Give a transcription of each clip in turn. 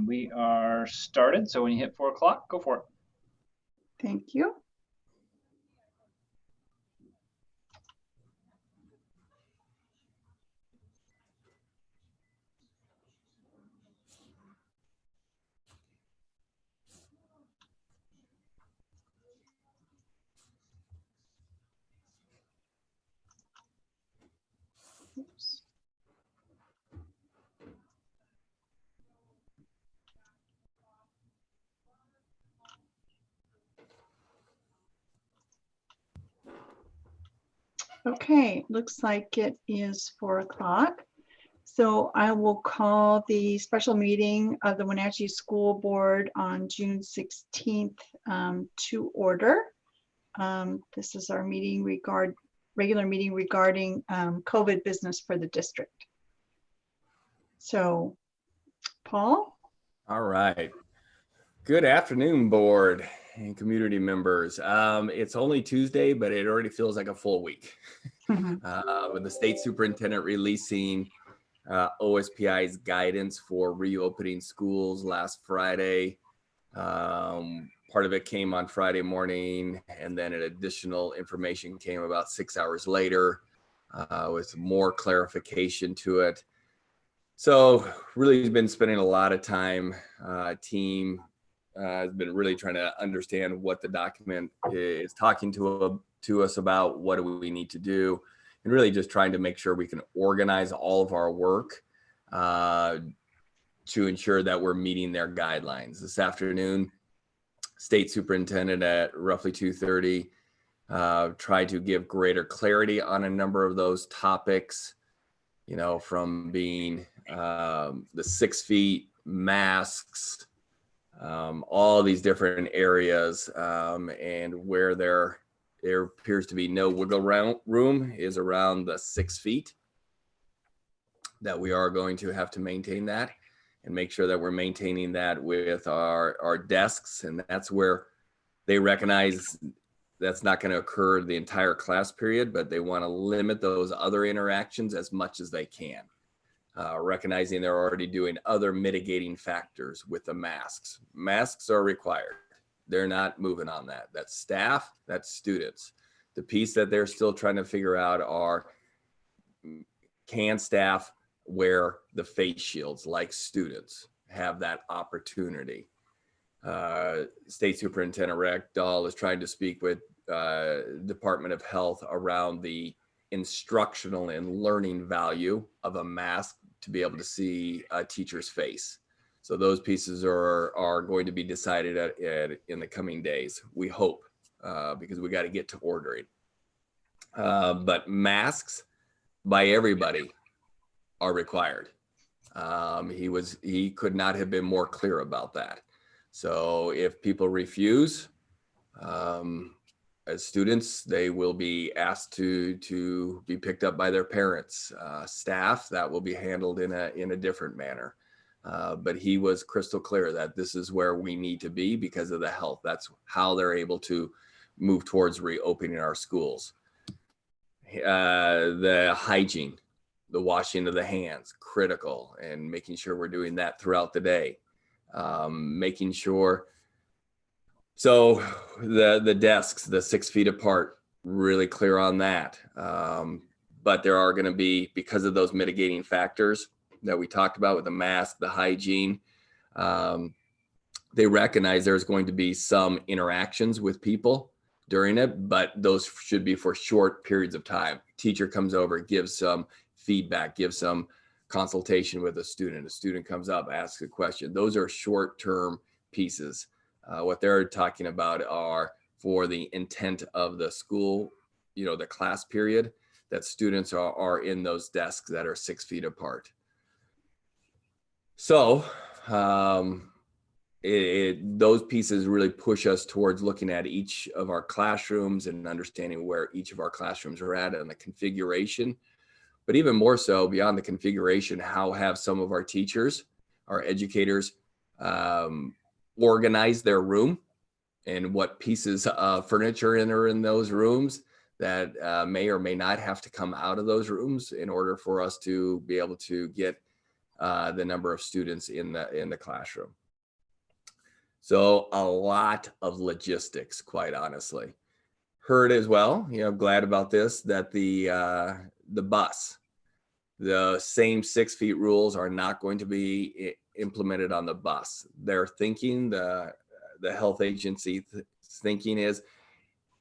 We are started, so when you hit 4 o'clock, go for it. Thank you. Oops. Okay, looks like it is 4 o'clock. So I will call the special meeting of the Wenatchee School Board on June 16th to order. This is our regular meeting regarding COVID business for the district. So, Paul? All right. Good afternoon, board and community members. It's only Tuesday, but it already feels like a full week. With the state superintendent releasing OSPI's guidance for reopening schools last Friday. Part of it came on Friday morning, and then an additional information came about 6 hours later with more clarification to it. So really been spending a lot of time, team has been really trying to understand what the document is talking to us about, what do we need to do, and really just trying to make sure we can organize all of our work to ensure that we're meeting their guidelines. This afternoon, state superintendent at roughly 2:30 tried to give greater clarity on a number of those topics, you know, from being the 6 feet, masks, all these different areas, and where there appears to be no wiggle room is around the 6 feet, that we are going to have to maintain that and make sure that we're maintaining that with our desks. And that's where they recognize that's not going to occur the entire class period, but they want to limit those other interactions as much as they can. Recognizing they're already doing other mitigating factors with the masks. Masks are required. They're not moving on that. That's staff, that's students. The piece that they're still trying to figure out are, can staff wear the face shields like students have that opportunity? State Superintendent Reckdahl is trying to speak with Department of Health around the instructional and learning value of a mask to be able to see a teacher's face. So those pieces are going to be decided in the coming days, we hope, because we got to get to ordering. But masks by everybody are required. He could not have been more clear about that. So if people refuse, as students, they will be asked to be picked up by their parents. Staff, that will be handled in a different manner. But he was crystal clear that this is where we need to be because of the health. That's how they're able to move towards reopening our schools. The hygiene, the washing of the hands, critical, and making sure we're doing that throughout the day. Making sure, so the desks, the 6 feet apart, really clear on that. But there are going to be, because of those mitigating factors that we talked about with the mask, the hygiene, they recognize there's going to be some interactions with people during it, but those should be for short periods of time. Teacher comes over, gives some feedback, gives some consultation with a student comes up, asks a question. Those are short-term pieces. What they're talking about are for the intent of the school, you know, the class period, that students are in those desks that are 6 feet apart. So those pieces really push us towards looking at each of our classrooms and understanding where each of our classrooms are at and the configuration. But even more so, beyond the configuration, how have some of our teachers, our educators, organize their room, and what pieces of furniture are in those rooms that may or may not have to come out of those rooms in order for us to be able to get the number of students in the classroom. So a lot of logistics, quite honestly. Heard as well, glad about this, that the bus, the same 6 feet rules are not going to be implemented on the bus. They're thinking, the health agency thinking is,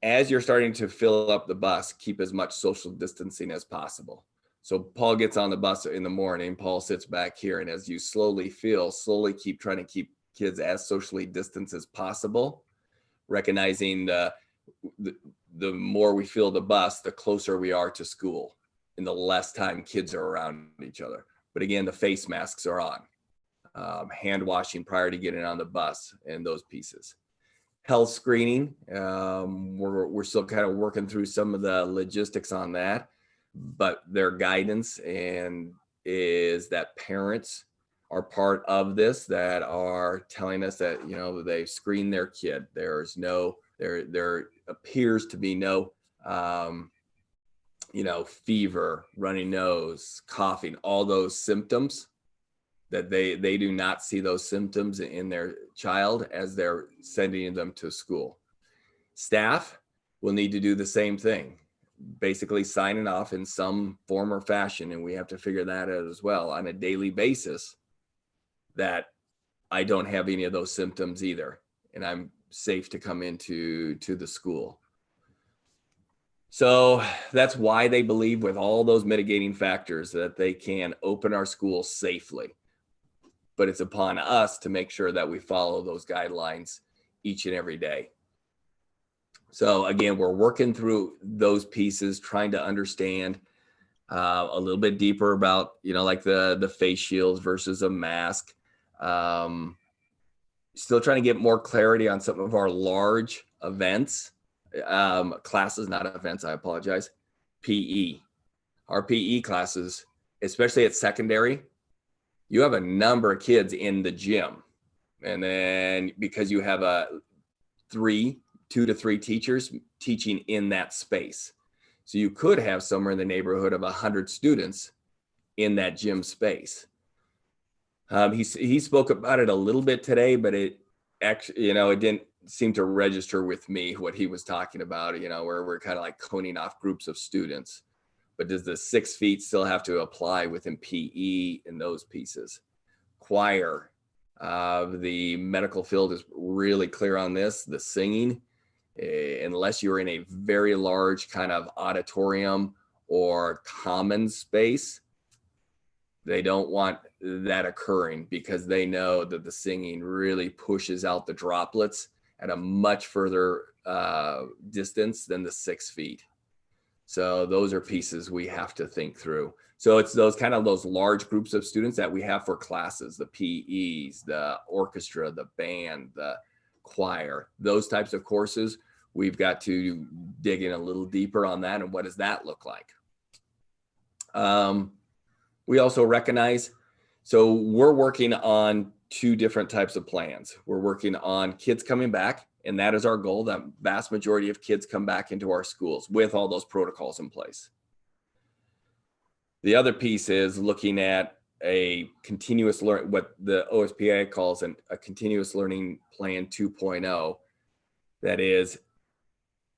as you're starting to fill up the bus, keep as much social distancing as possible. So Paul gets on the bus in the morning, Paul sits back here, and as you slowly keep trying to keep kids as socially distanced as possible, recognizing the more we fill the bus, the closer we are to school and the less time kids are around each other. But again, the face masks are on, hand washing prior to getting on the bus, and those pieces. Health screening, we're still kind of working through some of the logistics on that, but their guidance is that parents are part of this, that are telling us that, they've screened their kid. There appears to be no, fever, runny nose, coughing, all those symptoms, that they do not see those symptoms in their child as they're sending them to school. Staff will need to do the same thing, basically signing off in some form or fashion, and we have to figure that out as well on a daily basis, that I don't have any of those symptoms either, and I'm safe to come into the school. So that's why they believe, with all those mitigating factors, that they can open our schools safely. But it's upon us to make sure that we follow those guidelines each and every day. So again, we're working through those pieces, trying to understand a little bit deeper about, like the face shields versus a mask. Still trying to get more clarity on some of our large events, classes, not events, I apologize, PE. Our PE classes, especially at secondary, you have a number of kids in the gym. And then because you have 2 to 3 teachers teaching in that space. So you could have somewhere in the neighborhood of 100 students in that gym space. He spoke about it a little bit today, but it actually, it didn't seem to register with me what he was talking about, where we're kind of like coning off groups of students. But does the 6 feet still have to apply within PE and those pieces? Choir, the medical field is really clear on this. The singing, unless you're in a very large kind of auditorium or common space, they don't want that occurring, because they know that the singing really pushes out the droplets at a much further distance than the 6 feet. So those are pieces we have to think through. So it's those large groups of students that we have for classes, the PEs, the orchestra, the band, the choir, those types of courses. We've got to dig in a little deeper on that, and what does that look like? We also recognize, so we're working on 2 different types of plans. We're working on kids coming back, and that is our goal, that vast majority of kids come back into our schools with all those protocols in place. The other piece is looking at a continuous learning, what the OSPI calls a continuous learning plan 2.0. That is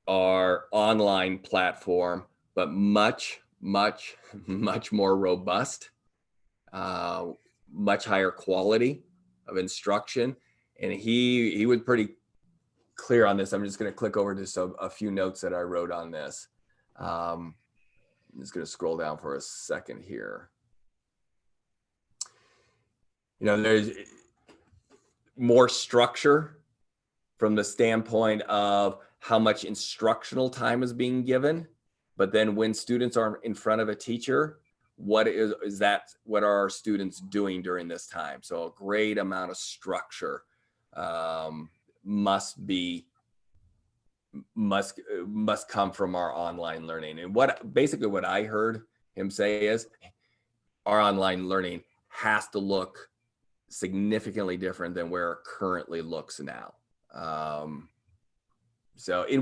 our online platform, but much more robust, much higher quality of instruction. And he was pretty clear on this. I'm just going to click over to a few notes that I wrote on this. I'm just going to scroll down for a second here. There's more structure from the standpoint of how much instructional time is being given, but then when students are in front of a teacher, what are our students doing during this time? So a great amount of structure must come from our online learning. And what I heard him say is, our online learning has to look significantly different than where it currently looks now. And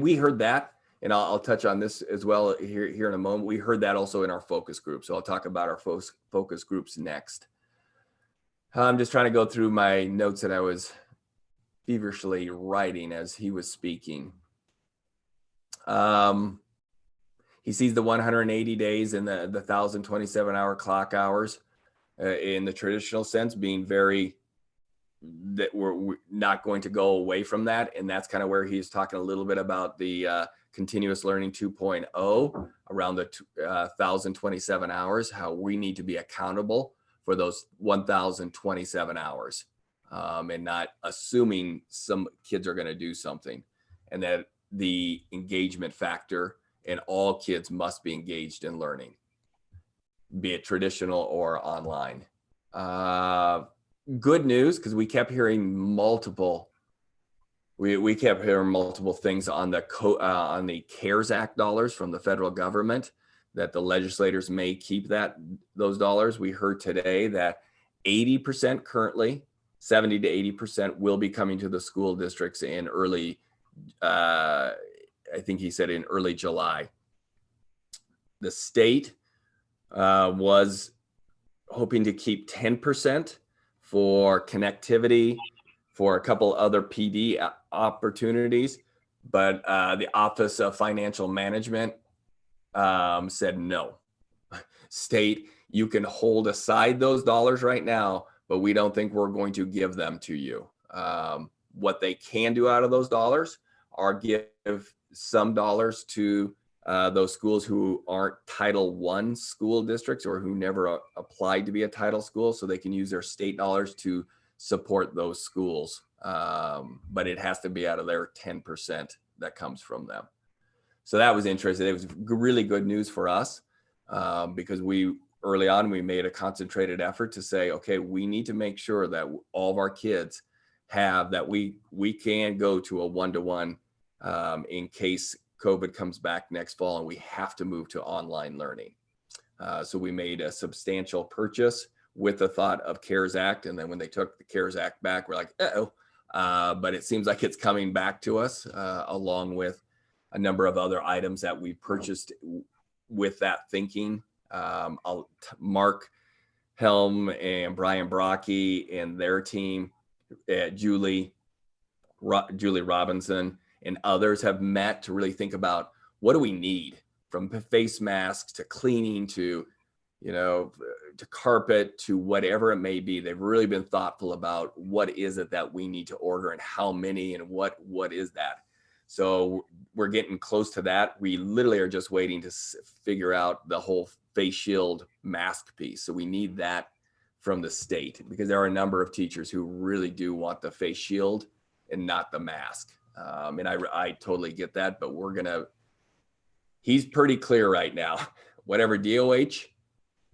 we heard that, and I'll touch on this as well here in a moment. We heard that also in our focus group. So I'll talk about our focus groups next. I'm just trying to go through my notes that I was feverishly writing as he was speaking. He sees the 180 days and the 1,027-hour clock hours in the traditional sense being very, that we're not going to go away from that. And that's kind of where he's talking a little bit about the continuous learning 2.0 around the 1,027 hours, how we need to be accountable for those 1,027 hours and not assuming some kids are going to do something, and that the engagement factor and all kids must be engaged in learning, be it traditional or online. Good news, because we kept hearing multiple things on the CARES Act dollars from the federal government, that the legislators may keep those dollars. We heard today that 80% currently, 70 to 80% will be coming to the school districts in early, I think he said in early July. The state was hoping to keep 10% for connectivity, for a couple other PD opportunities, but the Office of Financial Management said no. State, you can hold aside those dollars right now, but we don't think we're going to give them to you. What they can do out of those dollars are give some dollars to those schools who aren't Title I school districts or who never applied to be a title school, so they can use their state dollars to support those schools. But it has to be out of their 10% that comes from them. So that was interesting. It was really good news for us because early on, we made a concentrated effort to say, okay, we need to make sure that all of our kids have that we can go to a one-to-one in case COVID comes back next fall and we have to move to online learning. So we made a substantial purchase with the thought of CARES Act. And then when they took the CARES Act back, we're like, uh-oh. But it seems like it's coming back to us along with a number of other items that we purchased with that thinking. Mark Helm and Brian Brocky and their team, Julie Robinson and others have met to really think about what do we need, from face masks to cleaning to, to carpet to whatever it may be. They've really been thoughtful about what is it that we need to order and how many and what is that. So we're getting close to that. We literally are just waiting to figure out the whole face shield mask piece. So we need that from the state because there are a number of teachers who really do want the face shield and not the mask. And I totally get that, but he's pretty clear right now. Whatever DOH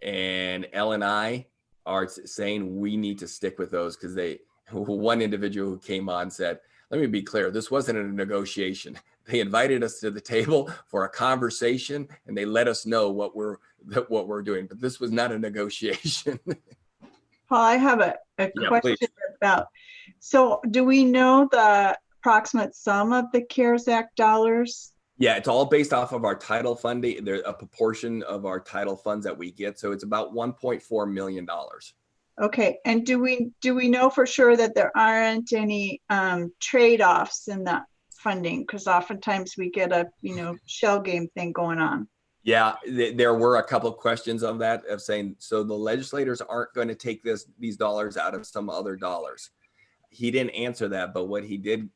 and L&I are saying, we need to stick with those because one individual who came on said, let me be clear, this wasn't a negotiation. They invited us to the table for a conversation and they let us know what we're doing, but this was not a negotiation. Paul, I have a question please. about, so do we know the approximate sum of the CARES Act dollars? Yeah, it's all based off of our title funding. There's a proportion of our title funds that we get. So it's about $1.4 million. Okay, and do we know for sure that there aren't any trade-offs in that funding? Because oftentimes we get a shell game thing going on. Yeah, there were a couple of questions of that, of saying, so the legislators aren't going to take these dollars out of some other dollars. He didn't answer that, but what he did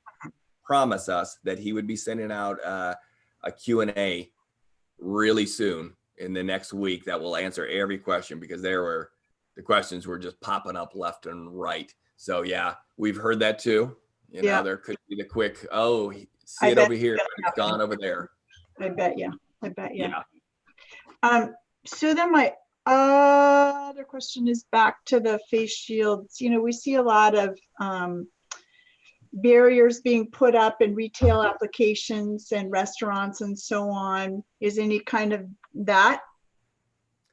promise us that he would be sending out a Q&A really soon in the next week that will answer every question, because the questions were just popping up left and right. So yeah, we've heard that too. There could be the quick, see it over here, but it's gone over there. I bet you. Yeah. So then my other question is back to the face shields. We see a lot of barriers being put up in retail applications and restaurants and so on. Is any kind of that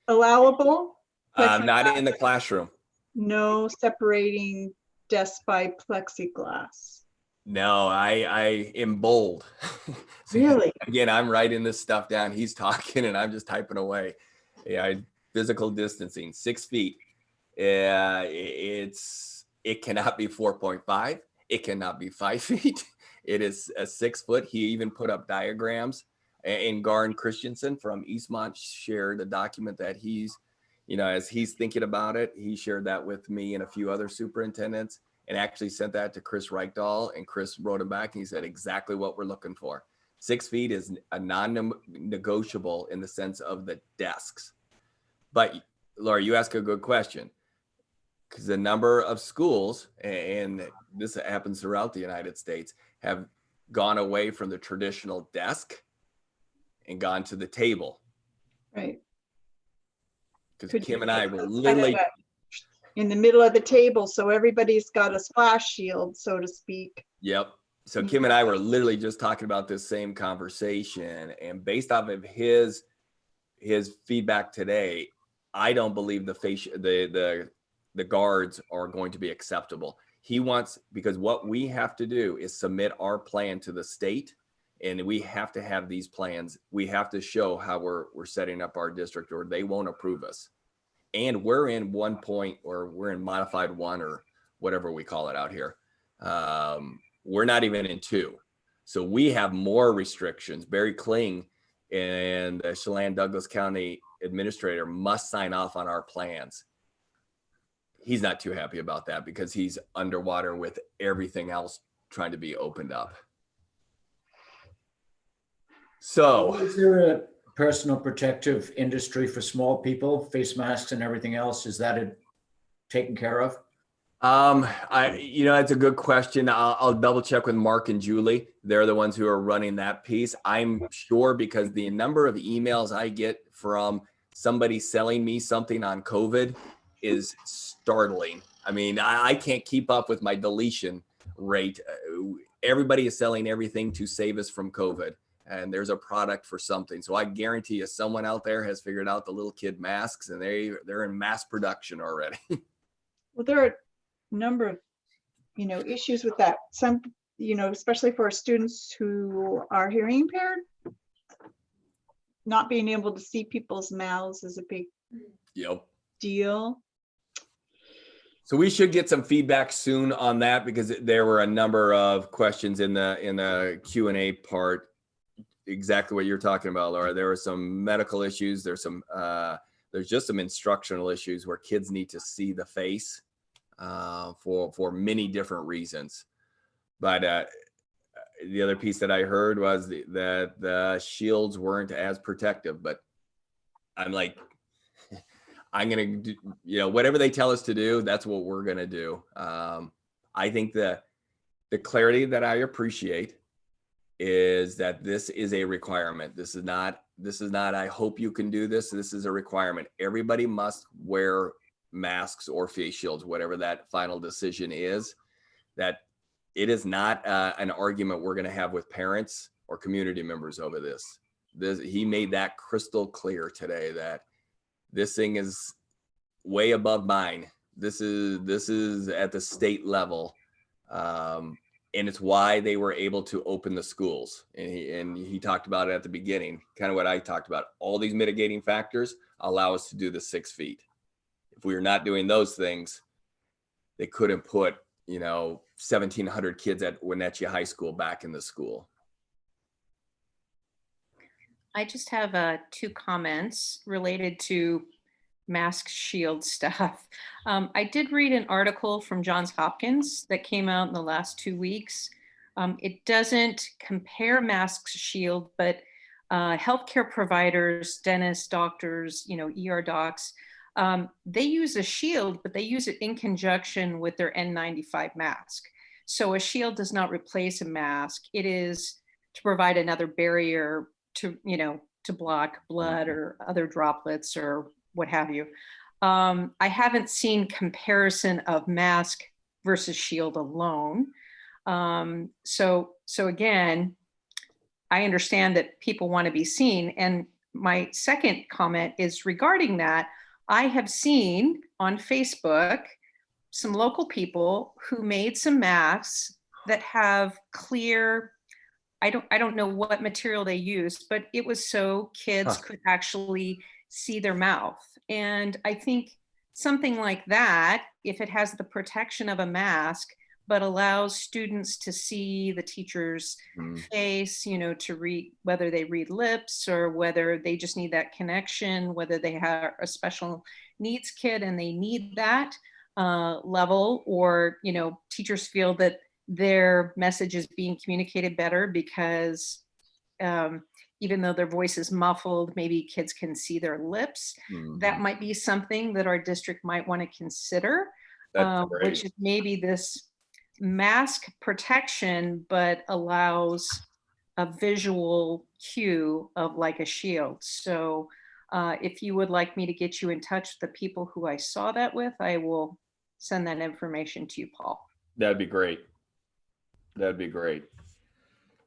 allowable? Not in the classroom. No separating desks by plexiglass. No, I am bold. Really? Again, I'm writing this stuff down. He's talking and I'm just typing away. Yeah, physical distancing, 6 feet. It cannot be 4.5. It cannot be 5 feet. It is a 6 foot. He even put up diagrams. And Garn Christensen from Eastmont shared a document that he's, as he's thinking about it, he shared that with me and a few other superintendents, and actually sent that to Chris Reichdahl, and Chris wrote him back and he said exactly what we're looking for. 6 feet is a non-negotiable in the sense of the desks. But Laura, you ask a good question, because the number of schools, and this happens throughout the United States, have gone away from the traditional desk and gone to the table. Right. Because Kim and I were Kind of literally in the middle of the table, so everybody's got a splash shield, so to speak. Yep. So Kim and I were literally just talking about this same conversation, and based off of his feedback today, I don't believe the guards are going to be acceptable. He wants, because what we have to do is submit our plan to the state, and we have to have these plans. We have to show how we're setting up our district, or they won't approve us. And we're in 1 or we're in modified 1, or whatever we call it out here. We're not even in 2. So we have more restrictions. Barry Kling and the Chelan Douglas County administrator must sign off on our plans. He's not too happy about that because he's underwater with everything else trying to be opened up. So is there a personal protective industry for small people, face masks and everything else? Is that taken care of? It's a good question. I'll double check with Mark and Julie. They're the ones who are running that piece. I'm sure, because the number of emails I get from somebody selling me something on COVID is startling. I mean, I can't keep up with my deletion rate. Everybody is selling everything to save us from COVID, and there's a product for something. So I guarantee you someone out there has figured out the little kid masks, and they're in mass production already. Well, there are a number of, issues with that. Some, especially for students who are hearing impaired, not being able to see people's mouths is a big deal. So we should get some feedback soon on that, because there were a number of questions in the Q&A part. Exactly what you're talking about, Laura. There were some medical issues. There's just some instructional issues where kids need to see the face for many different reasons. But the other piece that I heard was that the shields weren't as protective. But I'm like, I'm going to do, whatever they tell us to do, that's what we're going to do. I think the clarity that I appreciate is that this is a requirement. This is not, I hope you can do this. This is a requirement. Everybody must wear masks or face shields, whatever that final decision is. That it is not an argument we're going to have with parents or community members over this. He made that crystal clear today that this thing is way above mine. This is at the state level. And it's why they were able to open the schools. And he talked about it at the beginning, kind of what I talked about. All these mitigating factors allow us to do the 6 feet. If we were not doing those things, they couldn't put, 1,700 kids at Wenatchee High School back in the school. I just have 2 comments related to mask shield stuff. I did read an article from Johns Hopkins that came out in the last 2 weeks. It doesn't compare mask shield, but healthcare providers, dentists, doctors, ER docs, they use a shield, but they use it in conjunction with their N95 mask. So a shield does not replace a mask. It is to provide another barrier to, to block blood or other droplets or what have you. I haven't seen comparison of mask versus shield alone. So again, I understand that people want to be seen. And my second comment is regarding that. I have seen on Facebook some local people who made some masks that have clear, I don't know what material they used, but it was so kids could actually see their mouth. And I think something like that, if it has the protection of a mask, but allows students to see the teacher's face, to read, whether they read lips or whether they just need that connection, whether they have a special needs kid and they need that level, or, teachers feel that their message is being communicated better because even though their voice is muffled, maybe kids can see their lips. That might be something that our district might want to consider, which is maybe this mask protection, but allows a visual cue of like a shield. So if you would like me to get you in touch with the people who I saw that with, I will send that information to you, Paul. That'd be great. That'd be great.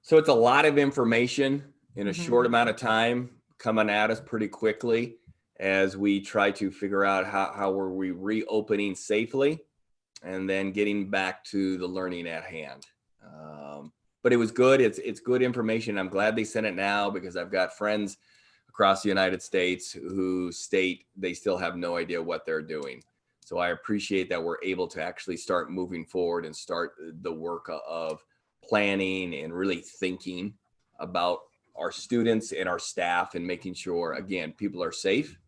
So it's a lot of information in a short amount of time coming at us pretty quickly as we try to figure out how are we reopening safely and then getting back to the learning at hand. But it was good. It's good information. I'm glad they sent it now because I've got friends across the United States who state they still have no idea what they're doing. So I appreciate that we're able to actually start moving forward and start the work of planning and really thinking about our students and our staff and making sure, again, people are safe,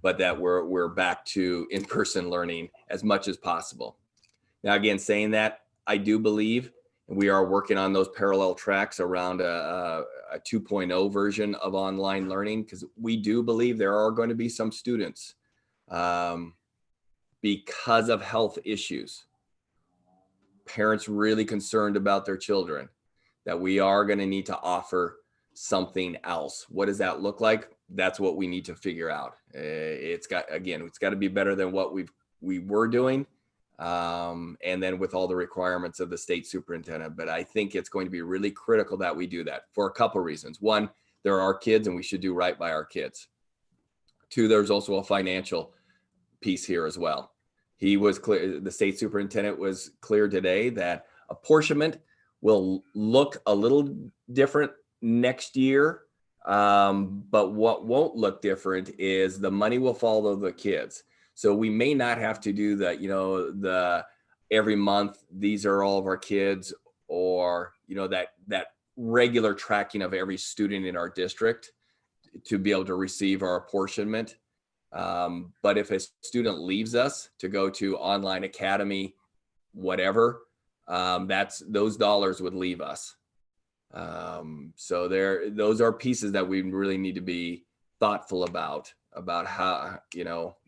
but that we're back to in-person learning as much as possible. Now, again, saying that, I do believe we are working on those parallel tracks around a 2.0 version of online learning, because we do believe there are going to be some students because of health issues, parents really concerned about their children, that we are going to need to offer something else. What does that look like? That's what we need to figure out. It's got to be better than what we were doing. And then with all the requirements of the state superintendent, but I think it's going to be really critical that we do that for a couple of reasons. One, there are kids and we should do right by our kids. Two, there's also a financial piece here as well. He was clear, the state superintendent was clear today that apportionment will look a little different next year. But what won't look different is the money will follow the kids. So we may not have to do the every month, these are all of our kids, or, that regular tracking of every student in our district to be able to receive our apportionment. But if a student leaves us to go to online academy, whatever, those dollars would leave us. So those are pieces that we really need to be thoughtful about how,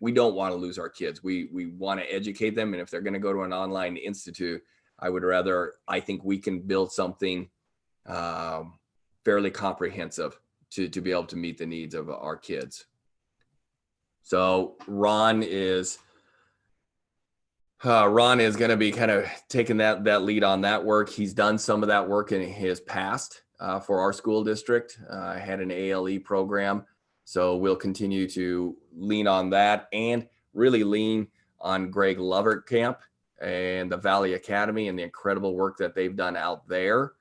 we don't want to lose our kids. We want to educate them. And if they're going to go to an online institute, I think we can build something fairly comprehensive to be able to meet the needs of our kids. So Ron is going to be kind of taking that lead on that work. He's done some of that work in his past for our school district. Had an ALE program. So we'll continue to lean on that and really lean on Greg Lovercamp and the Valley Academy and the incredible work that they've done out there.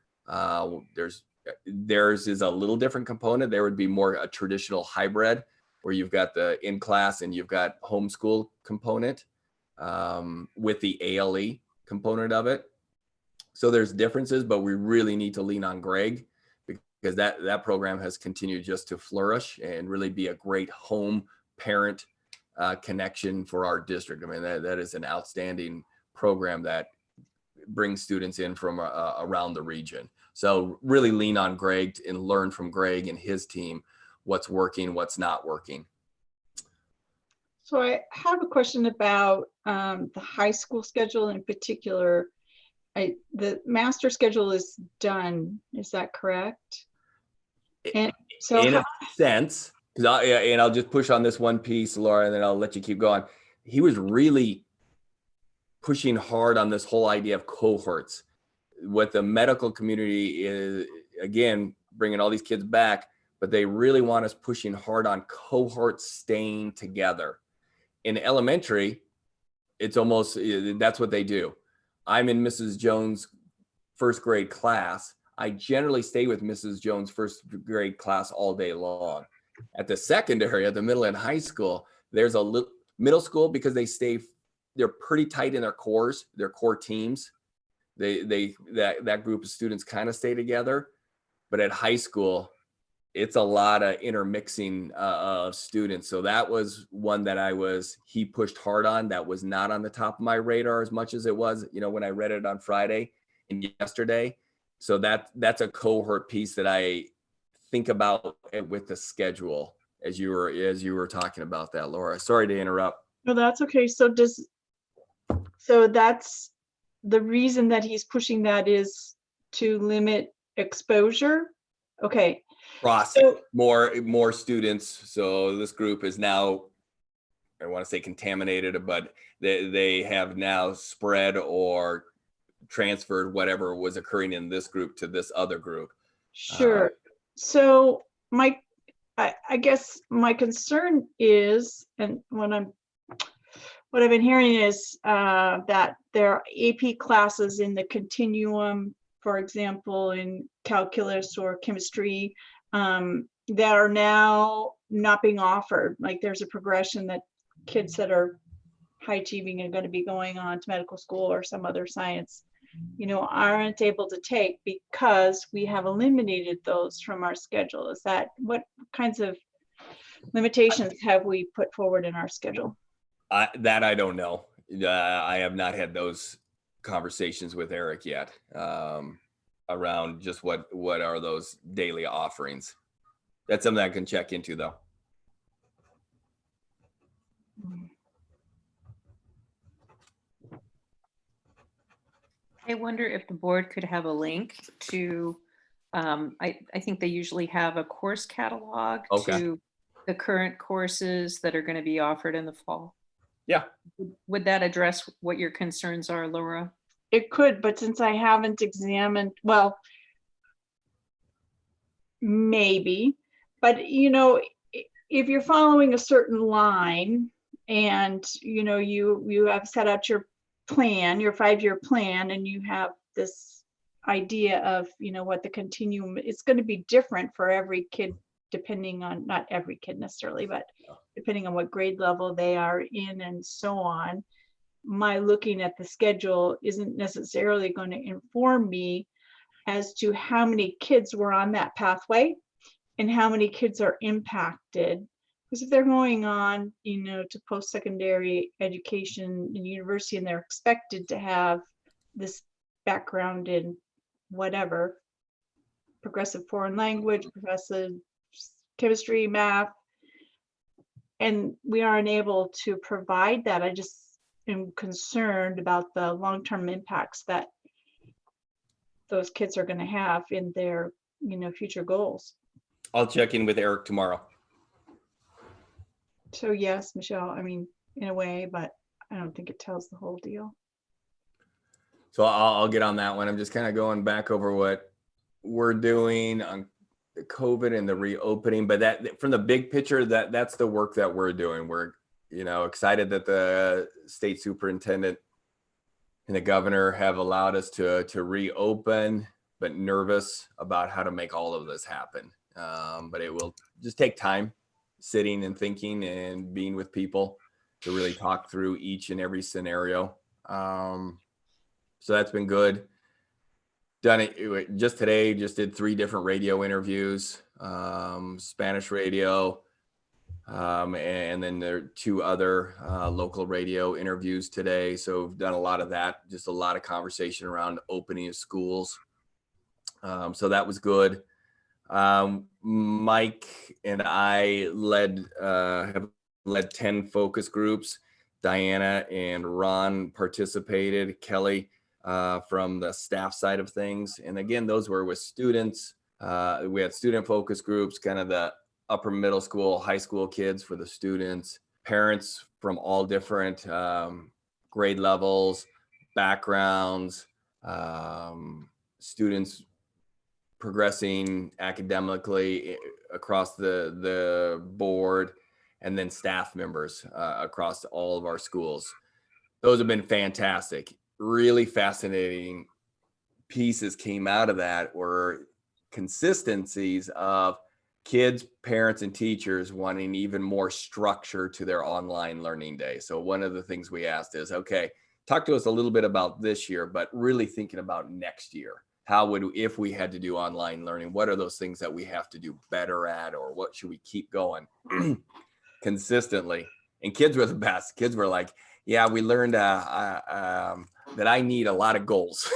Theirs is a little different component. There would be more a traditional hybrid where you've got the in-class and you've got homeschool component with the ALE component of it. So there's differences, but we really need to lean on Greg because that program has continued just to flourish and really be a great home parent connection for our district. I mean, that is an outstanding program that brings students in from around the region. So really lean on Greg and learn from Greg and his team what's working, what's not working. So I have a question about the high school schedule in particular. The master schedule is done. Is that correct? And so in a sense, and I'll just push on this one piece, Laura, and then I'll let you keep going. He was really pushing hard on this whole idea of cohorts. What the medical community is, again, bringing all these kids back, but they really want us pushing hard on cohorts staying together. In elementary, it's almost, that's what they do. I'm in Mrs. Jones' first grade class. I generally stay with Mrs. Jones' first grade class all day long. At the secondary, at the middle and high school, there's a little, Middle school, because they're pretty tight in their core teams. That group of students kind of stay together. But at high school, it's a lot of intermixing of students. So that was one that he pushed hard on. That was not on the top of my radar as much as it was, when I read it on Friday and yesterday. So that's a cohort piece that I think about with the schedule as you were talking about that, Laura. Sorry to interrupt. No, that's okay. So that's the reason that he's pushing that is to limit exposure. Okay. So more students. So this group is now, I want to say contaminated, but they have now spread or transferred whatever was occurring in this group to this other group. sure. So I guess my concern is, and what I've been hearing is that there are AP classes in the continuum, for example, in calculus or chemistry, that are now not being offered. Like there's a progression that kids that are high achieving are going to be going on to medical school or some other science, aren't able to take because we have eliminated those from our schedule. Is that what kinds of limitations have we put forward in our schedule? That I don't know. I have not had those conversations with Eric yet around just what are those daily offerings. That's something I can check into though. I wonder if the board could have a link to, I think they usually have a course catalog to the current courses that are going to be offered in the fall. Yeah. Would that address what your concerns are, Laura? It could, but since I haven't examined, well, maybe, but if you're following a certain line and you have set out your plan, your 5-year plan, and you have this idea of what the continuum, it's going to be different for every kid, depending on, not every kid necessarily, but depending on what grade level they are in and so on. My looking at the schedule isn't necessarily going to inform me as to how many kids were on that pathway and how many kids are impacted. Because if they're going on, to post-secondary education in university and they're expected to have this background in whatever, progressive foreign language, progressive chemistry, math, and we aren't able to provide that, I just am concerned about the long-term impacts that those kids are going to have in their, future goals. I'll check in with Eric tomorrow. So yes, Michelle, I mean, in a way, but I don't think it tells the whole deal. So I'll get on that one. I'm just kind of going back over what we're doing on the COVID and the reopening, but that from the big picture, that's the work that we're doing. We're, excited that the state superintendent and the governor have allowed us to reopen, but nervous about how to make all of this happen. But it will just take time, sitting and thinking and being with people to really talk through each and every scenario. So that's been good. Done it just today, just did 3 different radio interviews, Spanish radio, and then there are 2 other local radio interviews today. So we've done a lot of that, just a lot of conversation around opening of schools. So that was good. Mike and I have led 10 focus groups. Diana and Ron participated, Kelly from the staff side of things. And again, those were with students. We had student focus groups, kind of the upper middle school, high school kids for the students, parents from all different grade levels, backgrounds, students progressing academically across the board, and then staff members across all of our schools. Those have been fantastic. Really fascinating pieces came out of that, were consistencies of kids, parents, and teachers wanting even more structure to their online learning day. So one of the things we asked is, okay, talk to us a little bit about this year, but really thinking about next year. How would, if we had to do online learning, what are those things that we have to do better at, or what should we keep going consistently? And kids were the best. Kids were like, yeah, we learned that I need a lot of goals.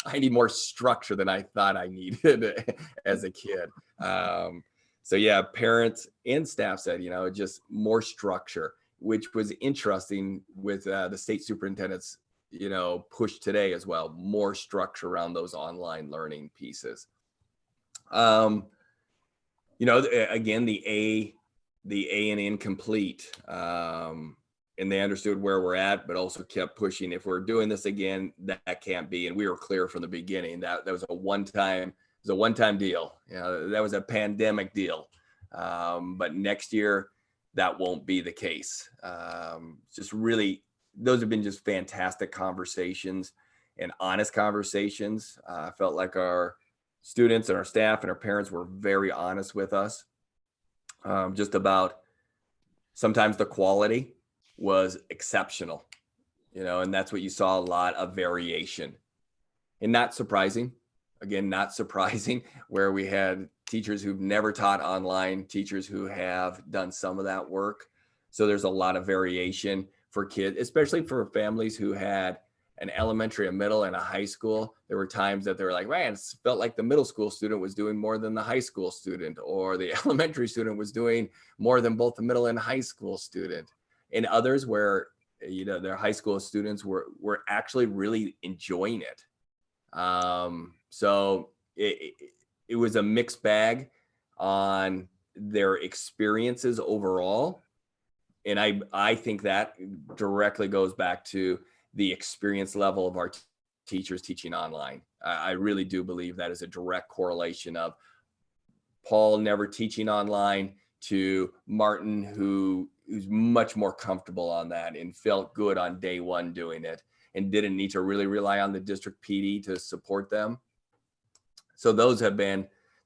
I need more structure than I thought I needed as a kid. So yeah, parents and staff said, just more structure, which was interesting with the state superintendent's, push today as well, more structure around those online learning pieces. Again, the A and incomplete, and they understood where we're at, but also kept pushing. If we're doing this again, that can't be. And we were clear from the beginning that was a one-time deal. That was a pandemic deal. But next year, that won't be the case. Just really, those have been just fantastic conversations and honest conversations. I felt like our students and our staff and our parents were very honest with us, just about sometimes the quality was exceptional, and that's what you saw, a lot of variation, and not surprising where we had teachers who've never taught online, teachers who have done some of that work. So there's a lot of variation for kids, especially for families who had an elementary, a middle, and a high school. There were times that they were like, man, it felt like the middle school student was doing more than the high school student, or the elementary student was doing more than both the middle and high school student. And others where, their high school students were actually really enjoying it. So it was a mixed bag on their experiences overall. And I think that directly goes back to the experience level of our teachers teaching online. I really do believe that is a direct correlation of Paul never teaching online to Martin, who's much more comfortable on that and felt good on day one doing it and didn't need to really rely on the district PD to support them. So those have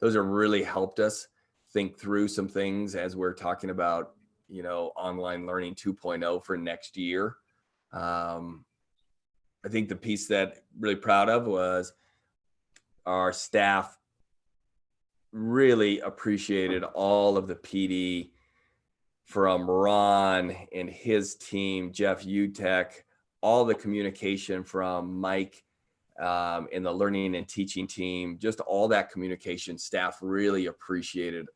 really helped us think through some things as we're talking about, online learning 2.0 for next year. I think the piece that I'm really proud of was our staff really appreciated all of the PD from Ron and his team, Jeff Utek, all the communication from Mike in the learning and teaching team, just all that communication. Staff really appreciated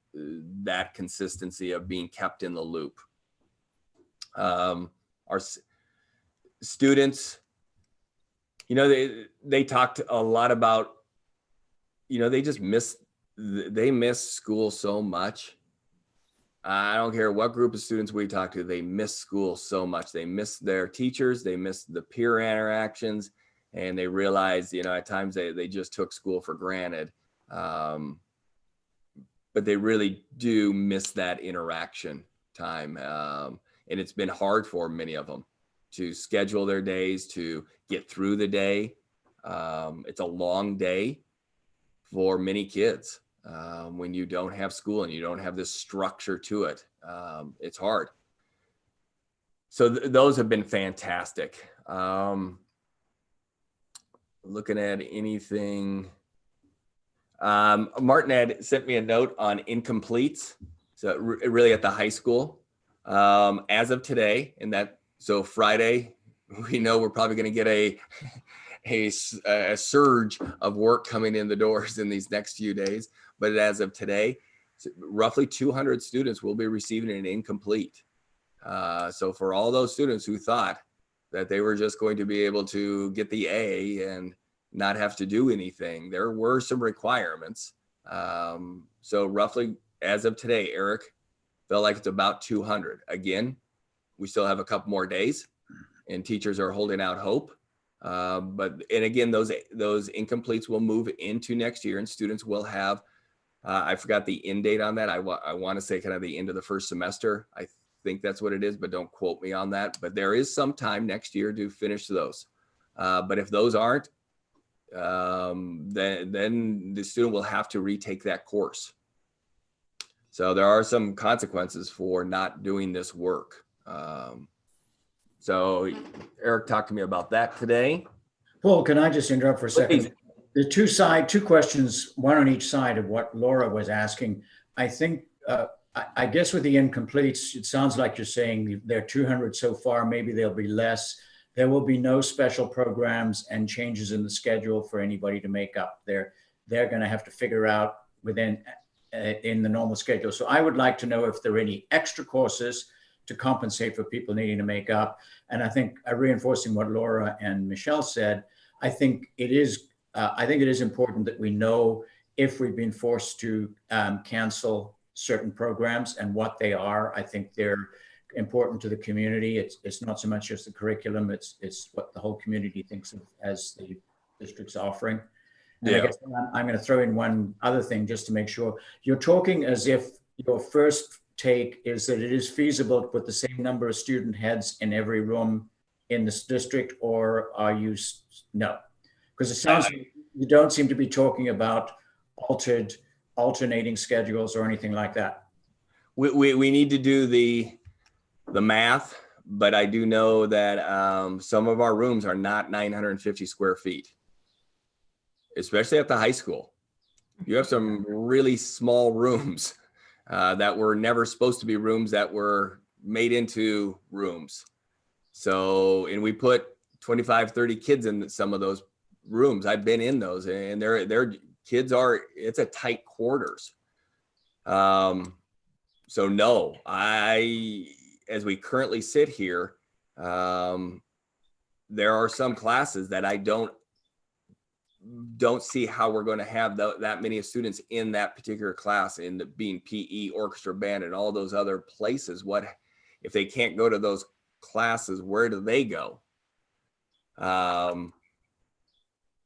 that consistency of being kept in the loop. Our students, they talked a lot about, they miss school so much. I don't care what group of students we talk to, they miss school so much. They miss their teachers, they miss the peer interactions, and they realize, at times they just took school for granted. But they really do miss that interaction time. And it's been hard for many of them to schedule their days, to get through the day. It's a long day for many kids. When you don't have school and you don't have this structure to it, it's hard. So those have been fantastic. Looking at anything, Martin had sent me a note on incompletes. So really at the high school, as of today, so Friday, we know we're probably going to get a surge of work coming in the doors in these next few days. But as of today, roughly 200 students will be receiving an incomplete. So for all those students who thought that they were just going to be able to get the A and not have to do anything, there were some requirements. So roughly as of today, Eric, felt like it's about 200. Again, we still have a couple more days and teachers are holding out hope. And again, those incompletes will move into next year and students will have, I forgot the end date on that. I want to say kind of the end of the first semester. I think that's what it is, but don't quote me on that. But there is some time next year to finish those. But if those aren't, then the student will have to retake that course. So there are some consequences for not doing this work. So Eric talked to me about that today. Paul, can I just interrupt for a Please. second? The two questions, one on each side of what Laura was asking. I think, I guess with the incompletes, it sounds like you're saying there are 200 so far, maybe there'll be less. There will be no special programs and changes in the schedule for anybody to make up. They're going to have to figure out within in the normal schedule. So I would like to know if there are any extra courses to compensate for people needing to make up. And I think reinforcing what Laura and Michelle said, I think it is important that we know if we've been forced to cancel certain programs and what they are. I think they're important to the community. It's not so much just the curriculum, it's what the whole community thinks of as the district's offering. And Yeah. I guess I'm going to throw in one other thing just to make sure. You're talking as if your first take is that it is feasible to put the same number of student heads in every room in this district, or are you, no? Because it sounds like you don't seem to be talking about alternating schedules or anything like that. We need to do the math, but I do know that some of our rooms are not 950 square feet, especially at the high school. You have some really small rooms that were never supposed to be rooms that were made into rooms. So, and we put 25, 30 kids in some of those rooms. I've been in those, and their kids it's a tight quarters. So no, as we currently sit here, there are some classes that I don't see how we're going to have that many students in that particular class, in the being PE, orchestra, band, and all those other places. What if they can't go to those classes? Where do they go?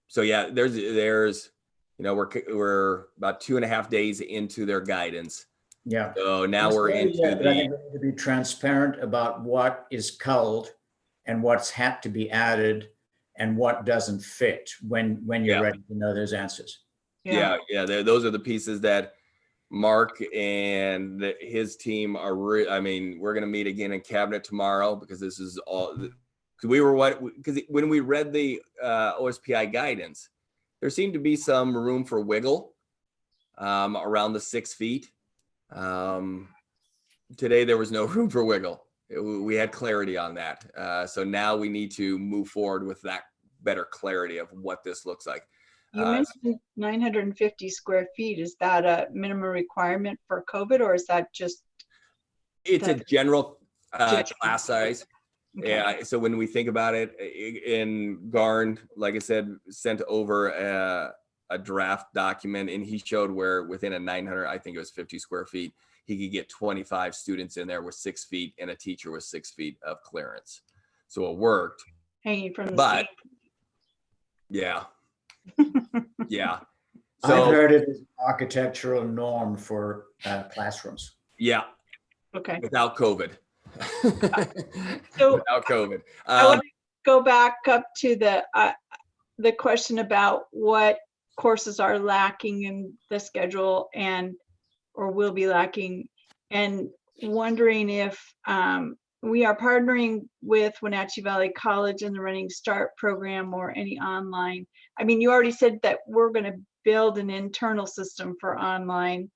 So yeah, there's we're about 2.5 days into their guidance. Yeah. So now we're into I think we need to be transparent about what is culled and what's had to be added and what doesn't fit when you're ready to know those answers. Yeah. Those are the pieces that Mark and his team are. I mean, we're going to meet again in cabinet tomorrow, because this is all. Because when we read the OSPI guidance, there seemed to be some room for wiggle around the 6 feet. Today there was no room for wiggle. We had clarity on that. So now we need to move forward with that better clarity of what this looks like. You mentioned 950 square feet. Is that a minimum requirement for COVID, or is that just? It's a general class size. Okay. Yeah. So when we think about it, in Garn, like I said, sent over a draft document, and he showed where within a 900, I think it was 50 square feet, he could get 25 students in there with 6 feet and a teacher with 6 feet of clearance. So it worked. Hanging from the But yeah. Yeah. So, I've heard it as an architectural norm for classrooms. Yeah. Okay. Without COVID. So without COVID. I want to go back up to the question about what courses are lacking in the schedule or will be lacking, and wondering if we are partnering with Wenatchee Valley College in the Running Start program or any online. I mean, you already said that we're going to build an internal system for online.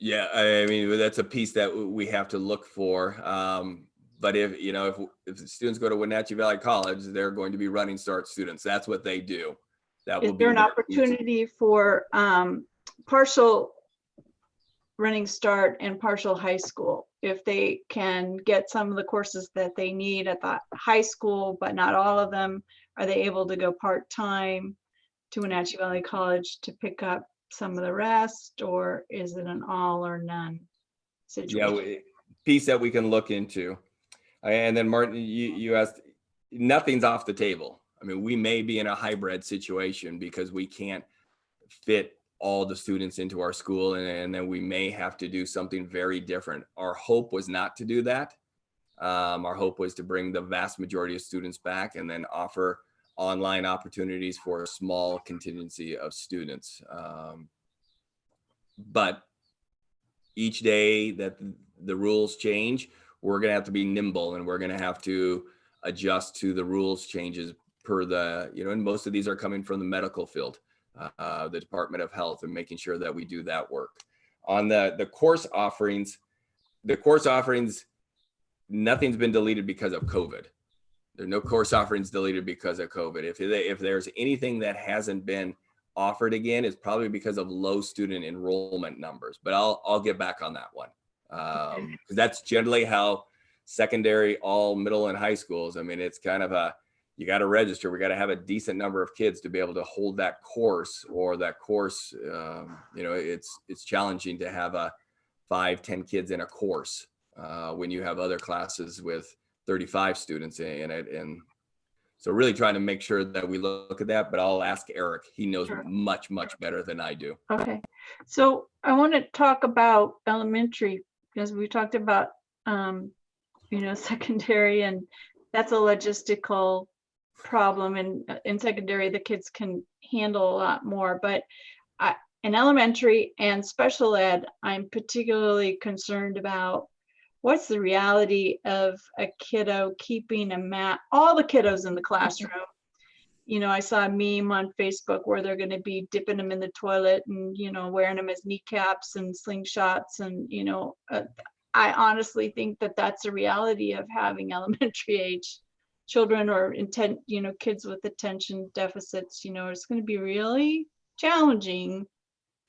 Yeah, I mean, that's a piece that we have to look for. But if the students go to Wenatchee Valley College, they're going to be Running Start students. That's what they do. Is there an opportunity for partial Running Start and partial high school? If they can get some of the courses that they need at the high school, but not all of them, are they able to go part-time to Wenatchee Valley College to pick up some of the rest, or is it an all or none situation? Yeah, piece that we can look into. And then Martin, you asked, nothing's off the table. I mean, we may be in a hybrid situation because we can't fit all the students into our school, and then we may have to do something very different. Our hope was not to do that. Our hope was to bring the vast majority of students back and then offer online opportunities for a small contingency of students. but each day that the rules change, we're going to have to be nimble, and we're going to have to adjust to the rules changes per the, and most of these are coming from the medical field, the Department of Health, and making sure that we do that work. On the course offerings, nothing's been deleted because of COVID. There are no course offerings deleted because of COVID. If there's anything that hasn't been offered again, it's probably because of low student enrollment numbers, but I'll get back on that one. Because that's generally how secondary, all middle and high schools, I mean, it's kind of you got to register. We got to have a decent number of kids to be able to hold that course, or that course, it's challenging to have 5-10 kids in a course when you have other classes with 35 students in it. And so really trying to make sure that we look at that, but I'll ask Eric. He knows Sure. much better than I do. Okay, so I want to talk about elementary, because we talked about, secondary, and that's a logistical problem. And in secondary, the kids can handle a lot more, but in elementary and special ed, I'm particularly concerned about what's the reality of a kiddo keeping a mask, all the kiddos in the classroom. I saw a meme on Facebook where they're going to be dipping them in the toilet and, wearing them as kneecaps and slingshots. And, I honestly think that that's a reality of having elementary age children, or kids with attention deficits. It's going to be really challenging.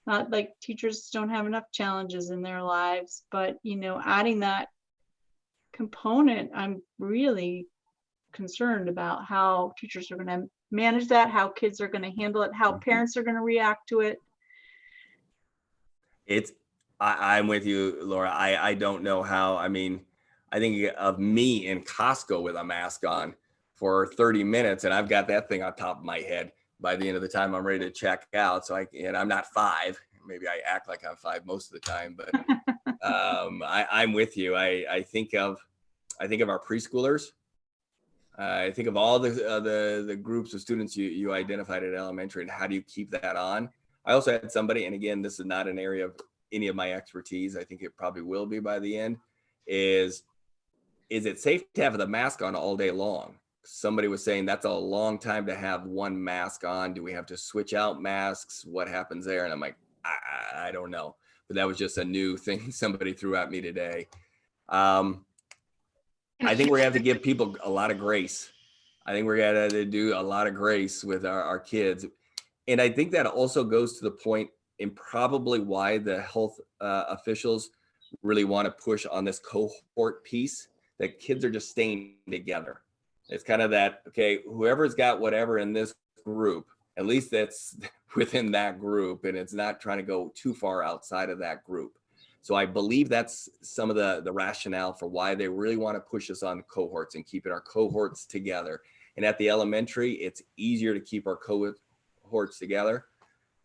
Not like teachers don't have enough challenges in their lives, but, adding that component, I'm really concerned about how teachers are going to manage that, how kids are going to handle it, how parents are going to react to it. I'm with you, Laura. I don't know how. I mean, I think of me in Costco with a mask on for 30 minutes, and I've got that thing on top of my head by the end of the time I'm ready to check out. So I'm not 5. Maybe I act like I'm 5 most of the time, but I'm with you. I think of our preschoolers. I think of all the groups of students you identified at elementary, and how do you keep that on? I also had somebody, and again, this is not an area of any of my expertise. I think it probably will be by the end. Is it safe to have the mask on all day long? Somebody was saying that's a long time to have one mask on. Do we have to switch out masks? What happens there? And I'm like, I don't know. But that was just a new thing somebody threw at me today. I think we're gonna have to give people a lot of grace. I think we're gonna to do a lot of grace with our kids. And I think that also goes to the point, and probably why the health officials really want to push on this cohort piece, that kids are just staying together. It's kind of that, okay, whoever's got whatever in this group, at least that's within that group, and it's not trying to go too far outside of that group. So I believe that's some of the rationale for why they really want to push us on cohorts and keeping our cohorts together. And at the elementary, it's easier to keep our cohorts together.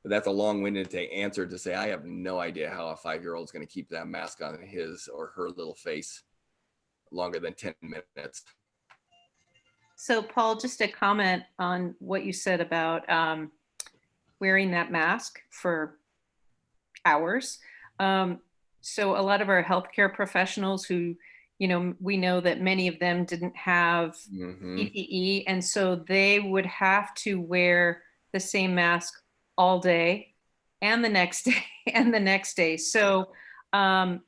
But that's a long-winded answer to say I have no idea how a 5-year-old is going to keep that mask on his or her little face longer than 10 minutes. So Paul, just a comment on what you said about wearing that mask for hours. So a lot of our healthcare professionals who, we know that many of them didn't have PPE, and so they would have to wear the same mask all day and the next day and the next day. So my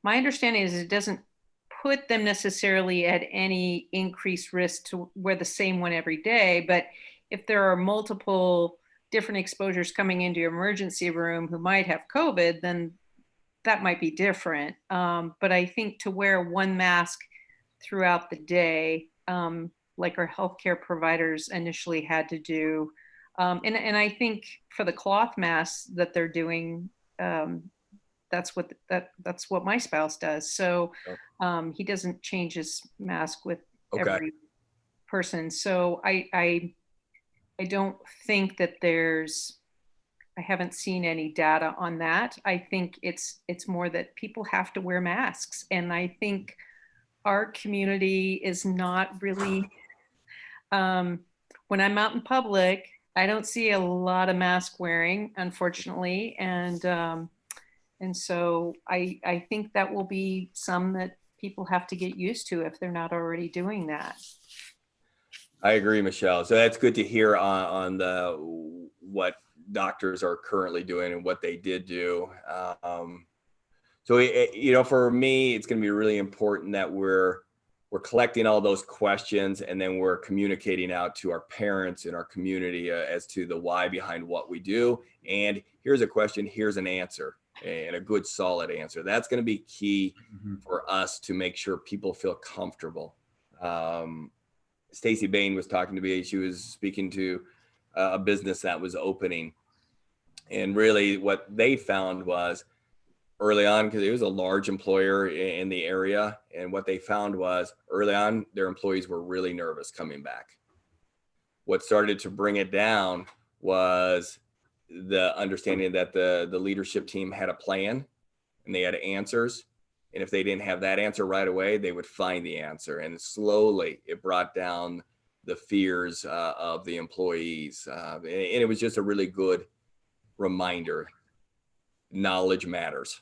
understanding is it doesn't put them necessarily at any increased risk to wear the same one every day. But if there are multiple different exposures coming into your emergency room who might have COVID, then that might be different. But I think to wear one mask throughout the day, like our healthcare providers initially had to do, and I think for the cloth masks that they're doing, that's what my spouse does. So he doesn't change his mask with every person. So I don't think that I haven't seen any data on that. I think it's more that people have to wear masks. And I think our community is not really, when I'm out in public, I don't see a lot of mask wearing, unfortunately, and so I think that will be some that people have to get used to if they're not already doing that. I agree, Michelle. So that's good to hear on the what doctors are currently doing and what they did do. So for me, it's going to be really important that we're collecting all those questions, and then we're communicating out to our parents and our community as to the why behind what we do. And here's a question, here's an answer, and a good solid answer. That's going to be key for us to make sure people feel comfortable. Stacy Bain was talking to me. She was speaking to a business that was opening. And really what they found was early on, because it was a large employer in the area, and what they found was early on, their employees were really nervous coming back. What started to bring it down was the understanding that the leadership team had a plan and they had answers. And if they didn't have that answer right away, they would find the answer. And slowly it brought down the fears of the employees. And it was just a really good reminder. Knowledge matters.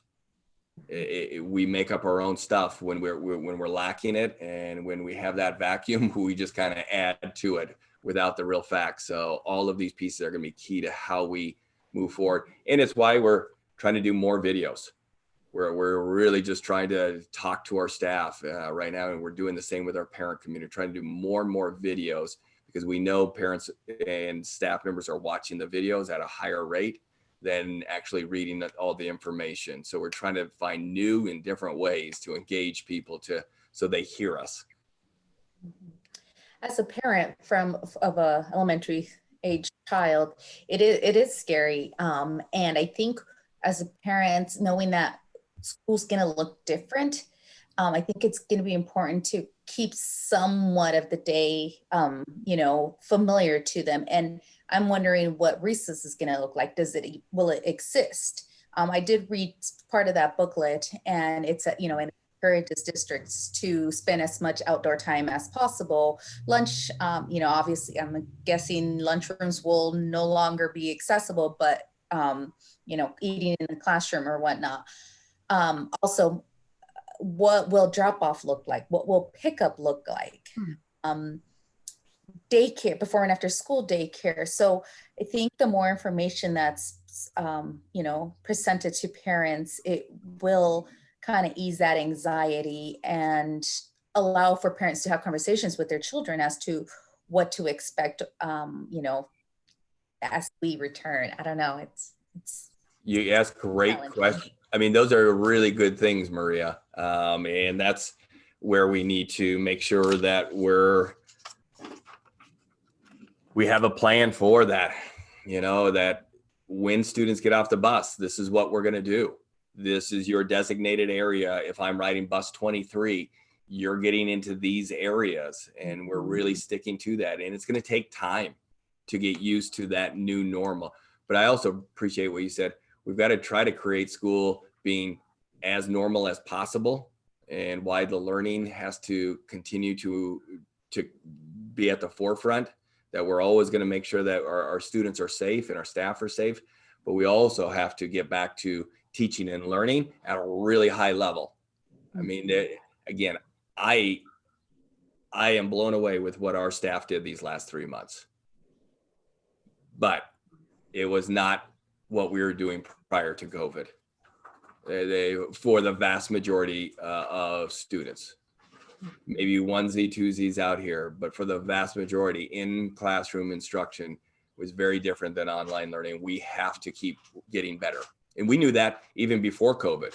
We make up our own stuff when we're lacking it. And when we have that vacuum, we just kind of add to it without the real facts. So all of these pieces are going to be key to how we move forward. And it's why we're trying to do more videos. We're really just trying to talk to our staff right now, and we're doing the same with our parent community, trying to do more and more videos, because we know parents and staff members are watching the videos at a higher rate than actually reading all the information. So we're trying to find new and different ways to engage people so they hear us. As a parent of a elementary age child, it is scary. And I think as a parent, knowing that school's going to look different, I think it's going to be important to keep somewhat of the day, familiar to them. And I'm wondering what recess is going to look like. Will it exist? I did read part of that booklet, and it's and encourages districts to spend as much outdoor time as possible. Lunch, obviously, I'm guessing lunchrooms will no longer be accessible, but eating in the classroom or whatnot. Also, what will drop off look like? What will pickup look like? Daycare, before and after school daycare. So I think the more information that's presented to parents, it will kind of ease that anxiety and allow for parents to have conversations with their children as to what to expect as we return. I don't know. It's You ask great questions. I mean, those are really good things, Maria. And that's where we need to make sure that we have a plan for that, that when students get off the bus, this is what we're going to do. This is your designated area. If I'm riding bus 23, you're getting into these areas, and we're really sticking to that. And it's going to take time to get used to that new normal. But I also appreciate what you said. We've got to try to create school being as normal as possible, and why the learning has to continue to be at the forefront, that we're always going to make sure that our students are safe and our staff are safe. But we also have to get back to teaching and learning at a really high level. I mean, again, I am blown away with what our staff did these last 3 months. But it was not what we were doing prior to COVID. For the vast majority of students, maybe onesie, twosies out here, but for the vast majority, in classroom instruction was very different than online learning. We have to keep getting better. And we knew that even before COVID.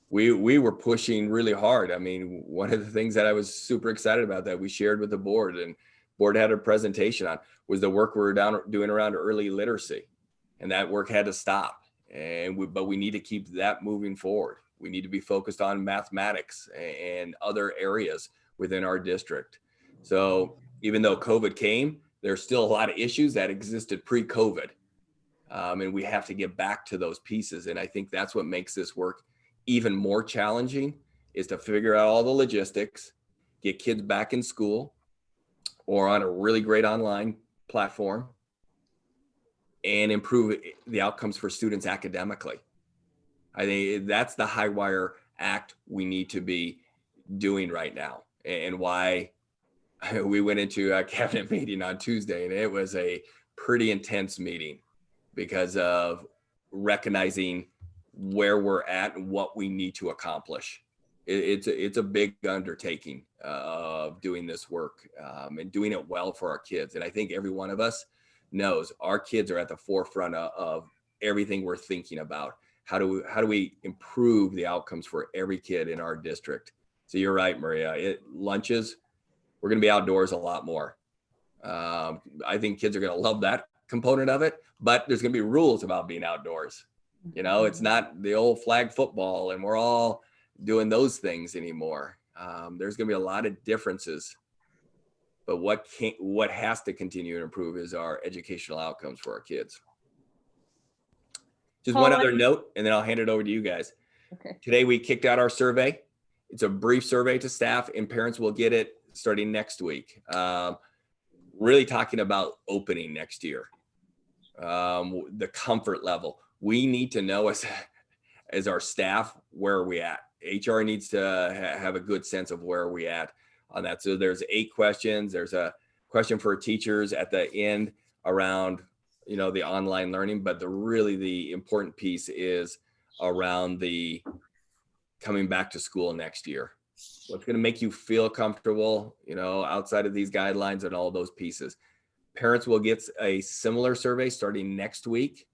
We were pushing really hard. I mean, one of the things that I was super excited about that we shared with the board, and board had a presentation on, was the work we were doing around early literacy. And that work had to stop. But we need to keep that moving forward. We need to be focused on mathematics and other areas within our district. So even though COVID came, there's still a lot of issues that existed pre-COVID. And we have to get back to those pieces. And I think that's what makes this work even more challenging, is to figure out all the logistics, get kids back in school or on a really great online platform, and improve the outcomes for students academically. I think that's the high wire act we need to be doing right now, and why we went into a cabinet meeting on Tuesday, and it was a pretty intense meeting because of recognizing where we're at and what we need to accomplish. It's a big undertaking of doing this work, and doing it well for our kids. And I think every one of us knows our kids are at the forefront of everything we're thinking about. How do we improve the outcomes for every kid in our district? So you're right, Maria. Lunches, we're going to be outdoors a lot more. I think kids are going to love that component of it, but there's going to be rules about being outdoors. You know, it's not the old flag football and we're all doing those things anymore. There's going to be a lot of differences, but what has to continue to improve is our educational outcomes for our kids. Just one other note, and then I'll hand it over to you guys. Okay. Today we kicked out our survey. It's a brief survey to staff, and parents will get it starting next week. Really talking about opening next year. The comfort level. We need to know as our staff, where are we at? HR needs to have a good sense of where are we at on that. So there's 8 questions. There's a question for teachers at the end around, you know, the online learning, but the important piece is around the coming back to school next year. What's going to make you feel comfortable, you know, outside of these guidelines and all those pieces. Parents will get a similar survey starting next week.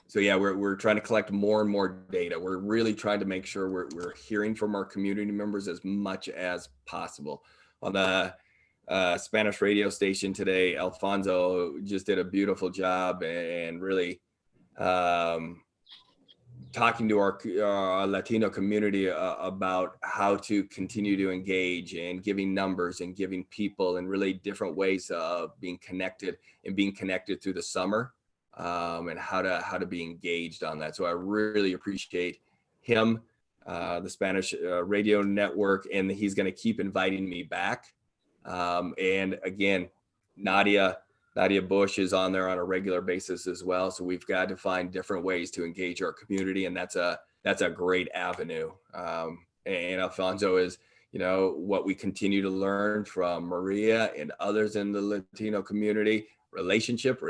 So yeah, we're trying to collect more and more data. We're really trying to make sure we're hearing from our community members as much as possible. On the Spanish radio station today, Alfonso just did a beautiful job and really talking to our Latino community about how to continue to engage and giving numbers and giving people and really different ways of being connected and being connected through the summer, and how to be engaged on that. So I really appreciate him, the Spanish radio network, and he's going to keep inviting me back. And again, Nadia Bush is on there on a regular basis as well. So we've got to find different ways to engage our community, and that's a great avenue. And Alfonso is, you know, what we continue to learn from Maria and others in the Latino community. Relationships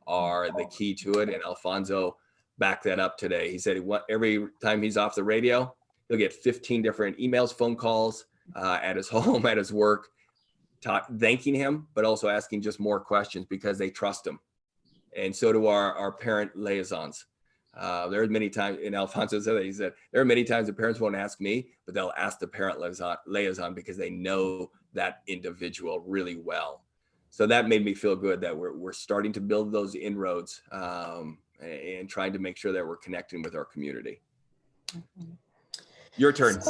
are the key to it. And Alfonso backed that up today. He said every time he's off the radio, he'll get 15 different emails, phone calls at his home, at his work, thanking him, but also asking just more questions because they trust him. And so do our parent liaisons. There are many times, and Alfonso said that, he said, there are many times the parents won't ask me, but they'll ask the parent liaison because they know that individual really well. So that made me feel good that we're starting to build those inroads, and trying to make sure that we're connecting with our community. Your turn.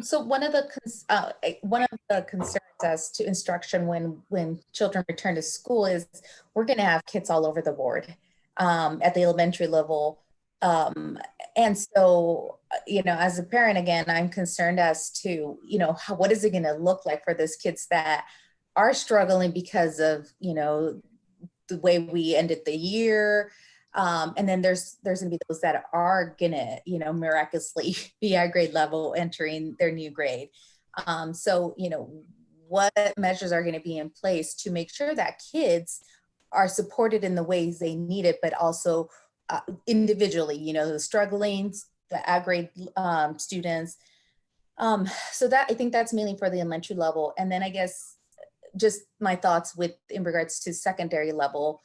So one of the concerns as to instruction when children return to school is we're going to have kids all over the board at the elementary level. And so, you know, as a parent, again, I'm concerned as to, you know, what is it going to look like for those kids that are struggling because of, you know, the way we ended the year. And then there's going to be those that are going to, you know, miraculously be at grade level entering their new grade. So, you know, what measures are going to be in place to make sure that kids are supported in the ways they need it, but also individually, you know, the struggling, the at grade students. So that, I think that's mainly for the elementary level. And then I guess just my thoughts in regards to secondary level.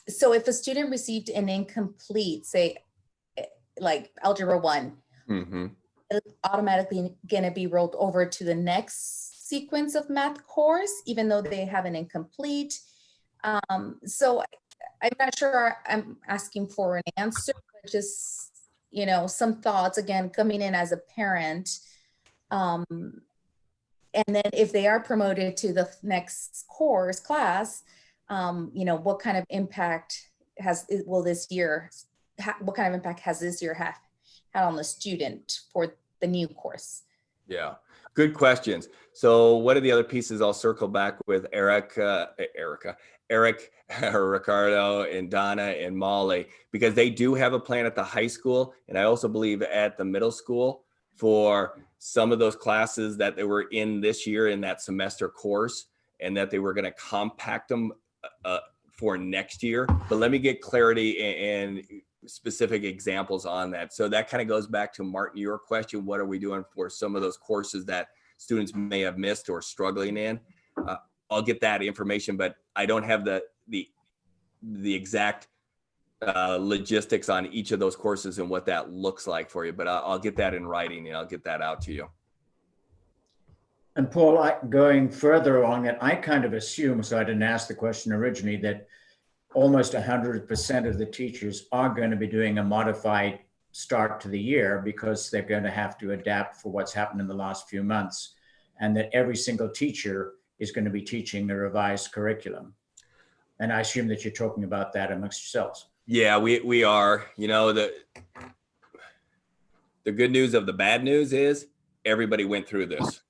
So if a student received an incomplete, say like Algebra 1, it's automatically going to be rolled over to the next sequence of math course, even though they have an incomplete. So I'm not sure I'm asking for an answer, but just, you know, some thoughts, again, coming in as a parent. And then if they are promoted to the next class, you know, what kind of impact has this year had on the student for the new course? Yeah, good questions. So what are the other pieces? I'll circle back with Eric, Ricardo, and Donna and Molly, because they do have a plan at the high school, and I also believe at the middle school for some of those classes that they were in this year in that semester course, and that they were going to compact them for next year. But let me get clarity and specific examples on that. So that kind of goes back to Martin, your question, what are we doing for some of those courses that students may have missed or struggling in? I'll get that information, but I don't have the exact logistics on each of those courses and what that looks like for you, but I'll get that in writing and I'll get that out to you. And Paul, going further along it, I kind of assume, so I didn't ask the question originally, that almost 100% of the teachers are going to be doing a modified start to the year because they're going to have to adapt for what's happened in the last few months, and that every single teacher is going to be teaching the revised curriculum. And I assume that you're talking about that amongst yourselves. Yeah, we are. You know, the good news of the bad news is everybody went through this.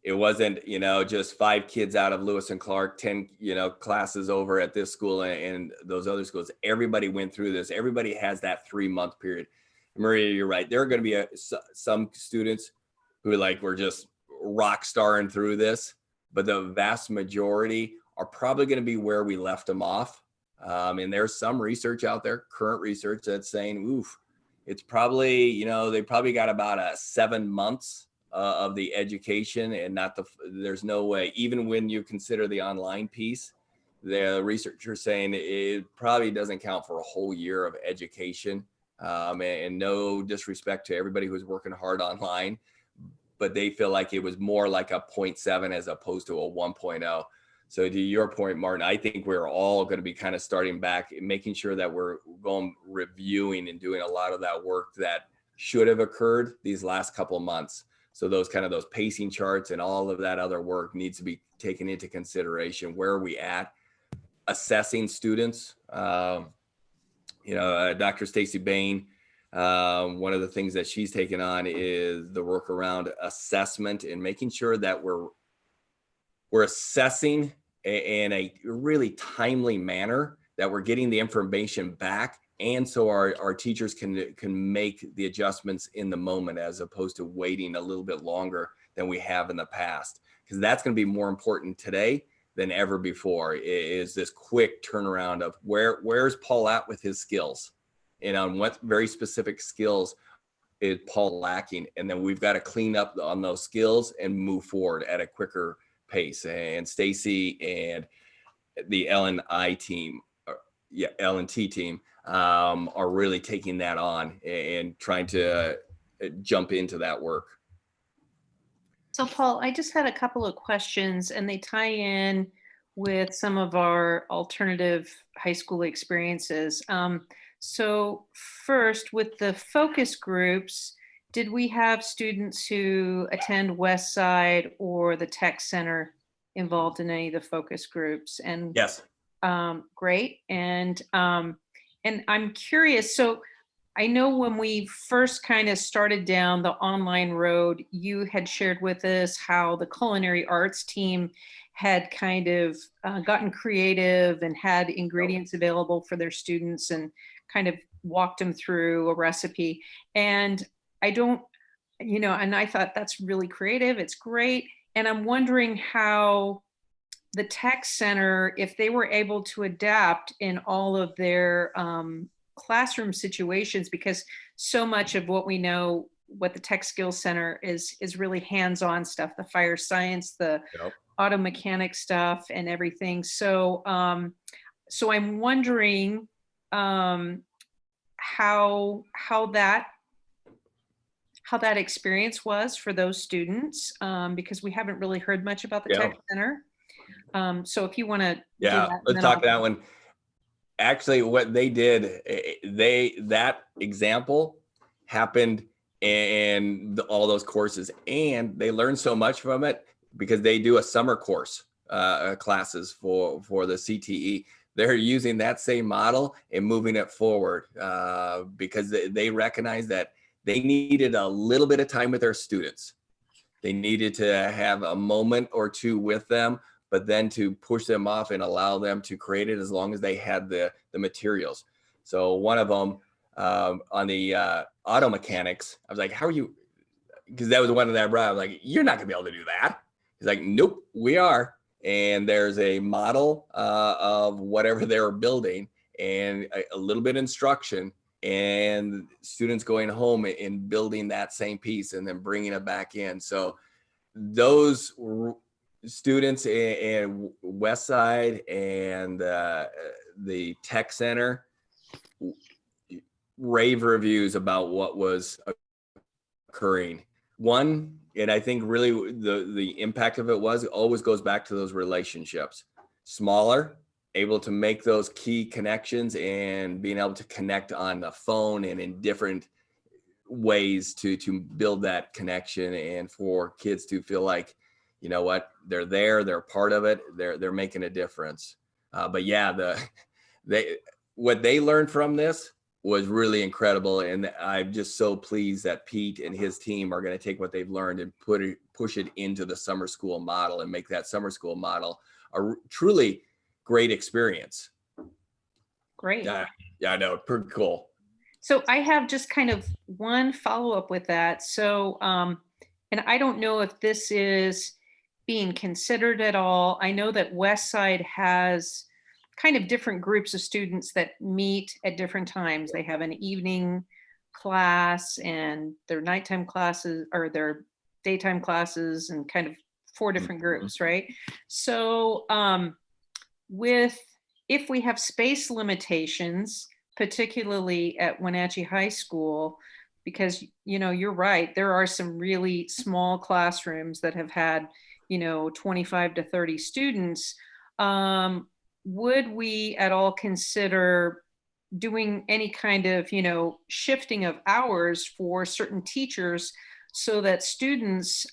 It wasn't, you know, just 5 kids out of Lewis and Clark, 10, you know, classes over at this school and those other schools. Everybody went through this. Everybody has that 3-month period. Maria, you're right. There are going to be some students who were just rock starring through this, but the vast majority are probably going to be where we left them off. And there's some research out there, current research, that's saying, oof, it's probably, you know, they probably got about 7 months of the education, and there's no way, even when you consider the online piece, the researchers saying it probably doesn't count for a whole year of education. And no disrespect to everybody who's working hard online, but they feel like it was more like a 0.7 as opposed to a 1.0. So to your point, Martin, I think we're all going to be kind of starting back and making sure that we're going reviewing and doing a lot of that work that should have occurred these last couple of months. So those pacing charts and all of that other work needs to be taken into consideration. Where are we at? Assessing students. Dr. Stacy Bain, one of the things that she's taken on is the work around assessment and making sure that we're assessing in a really timely manner, that we're getting the information back, and so our teachers can make the adjustments in the moment as opposed to waiting a little bit longer than we have in the past, because that's going to be more important today than ever before, is this quick turnaround of where's Paul at with his skills, and on what very specific skills is Paul lacking, and then we've got to clean up on those skills and move forward at a quicker pace. And Stacy and the L&T team are really taking that on and trying to jump into that work. So Paul, I just had a couple of questions, and they tie in with some of our alternative high school experiences. So first, with the focus groups, did we have students who attend West Side or the Tech Center involved in any of the focus groups? And yes, great. And I'm curious. So I know when we first kind of started down the online road, you had shared with us how the culinary arts team had kind of gotten creative and had ingredients available for their students and kind of walked them through a recipe. And I thought that's really creative. It's great. And I'm wondering how the Tech Center, if they were able to adapt in all of their classroom situations, because so much of what we know, what the Tech Skills Center is really hands-on stuff, the fire science, the auto mechanic stuff and everything. So I'm wondering how that experience was for those students, because we haven't really heard much about the Tech Center. So if you want to, let's talk that one. Actually, what they did, that example happened in all those courses, and they learned so much from it because they do a summer course classes for the CTE. They're using that same model and moving it forward because they recognize that they needed a little bit of time with their students. They needed to have a moment or two with them, but then to push them off and allow them to create it as long as they had the materials. So one of them on the auto mechanics, I was like, how are you? Because that was one of that brought. I was like, you're not gonna be able to do that. He's like, nope, we are. And there's a model of whatever they were building and a little bit instruction, and students going home and building that same piece and then bringing it back in. So those students in West Side and the tech center rave reviews about what was occurring. One, and I think really the impact of it was, it always goes back to those relationships. Smaller, able to make those key connections and being able to connect on the phone and in different ways to build that connection, and for kids to feel like, you know what, they're there, they're part of it, they're making a difference. But yeah, what they learned from this was really incredible, and I'm just so pleased that Pete and his team are going to take what they've learned and push it into the summer school model and make that summer school model a truly great experience. Great. Yeah, I know, pretty cool. So I have just kind of one follow-up with that. So, and I don't know if this is being considered at all. I know that Westside has kind of different groups of students that meet at different times. They have an evening class and their nighttime classes, or their daytime classes, and kind of 4 different groups, right? So if we have space limitations, particularly at Wenatchee High School, because, you know, you're right, there are some really small classrooms that have had, you know, 25 to 30 students. Would we at all consider doing any kind of, you know, shifting of hours for certain teachers so that students,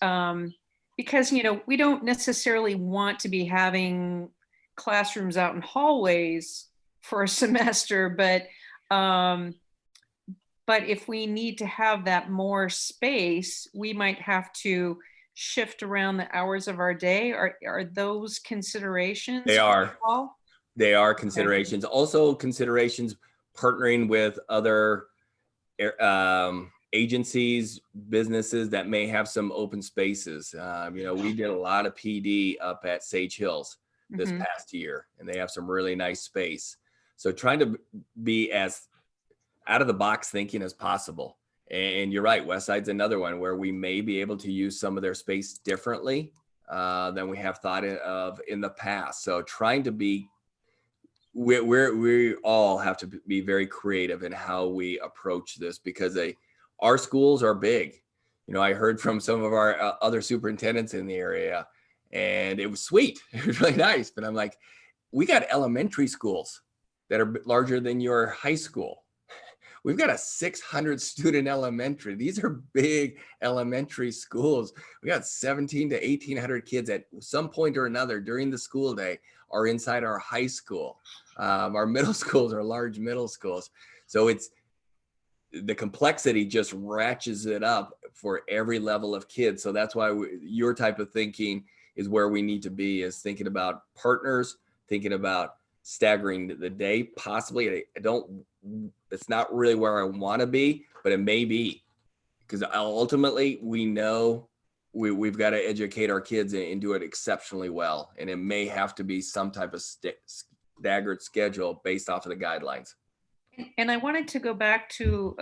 because, you know, we don't necessarily want to be having classrooms out in hallways for a semester, but if we need to have that more space, we might have to shift around the hours of our day. Are those considerations? They are considerations. Okay. Also considerations partnering with other agencies, businesses that may have some open spaces. You know, we did a lot of PD up at Sage Hills this past year, and they have some really nice space. So trying to be as out of the box thinking as possible. And you're right, Westside's another one where we may be able to use some of their space differently than we have thought of in the past. So trying to be, we all have to be very creative in how we approach this, because our schools are big. You know, I heard from some of our other superintendents in the area, and it was sweet. It was really nice. But I'm like, we got elementary schools that are larger than your high school. We've got a 600 student elementary. These are big elementary schools. We got 17 to 1,800 kids at some point or another during the school day are inside our high school. Our middle schools are large middle schools. So it's the complexity just ratchets it up for every level of kids. So that's why your type of thinking is where we need to be, is thinking about partners, thinking about staggering the day. Possibly, it's not really where I want to be, but it may be, because ultimately we know we've got to educate our kids and do it exceptionally well. And it may have to be some type of staggered schedule based off of the guidelines. And I wanted to go back to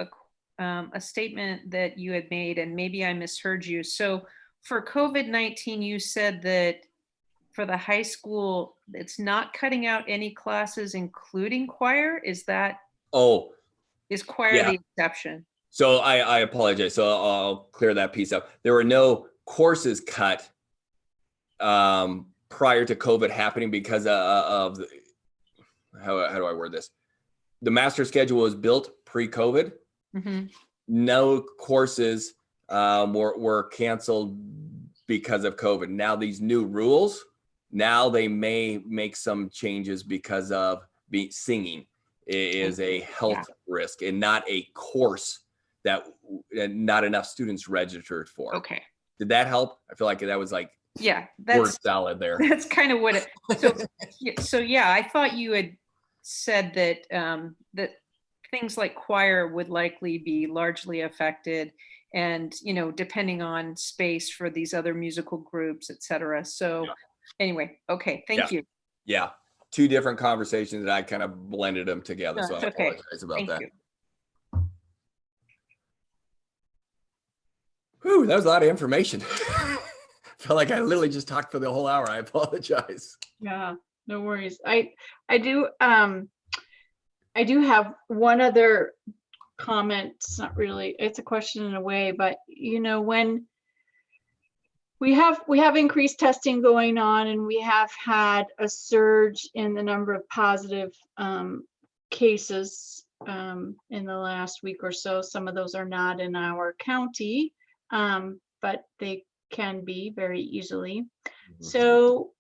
a statement that you had made, and maybe I misheard you. So for COVID-19, you said that for the high school, it's not cutting out any classes, including choir. Is that? Oh, is choir the exception? So I apologize. So I'll clear that piece up. There were no courses cut prior to COVID happening because of the, how do I word this? The master schedule was built pre-COVID. No courses were canceled because of COVID. Now these new rules, now they may make some changes because of singing is a health risk and not a course that not enough students registered for. Okay. Did that help? I feel like that was like Yeah, word that's salad there. that's kind of what it. So yeah, I thought you had said that that things like choir would likely be largely affected, and depending on space for these other musical groups, et cetera. So Yeah. anyway, okay, thank you. Yeah. Two different conversations that I kind of blended them together. No, So it's I okay. apologize about Thank that. you. Whew, that was a lot of information. Felt like I literally just talked for the whole hour. I apologize. Yeah, no worries. I do have one other comment. It's not really, it's a question in a way, but when we have increased testing going on, and we have had a surge in the number of positive cases in the last week or so. Some of those are not in our county, but they can be very easily. So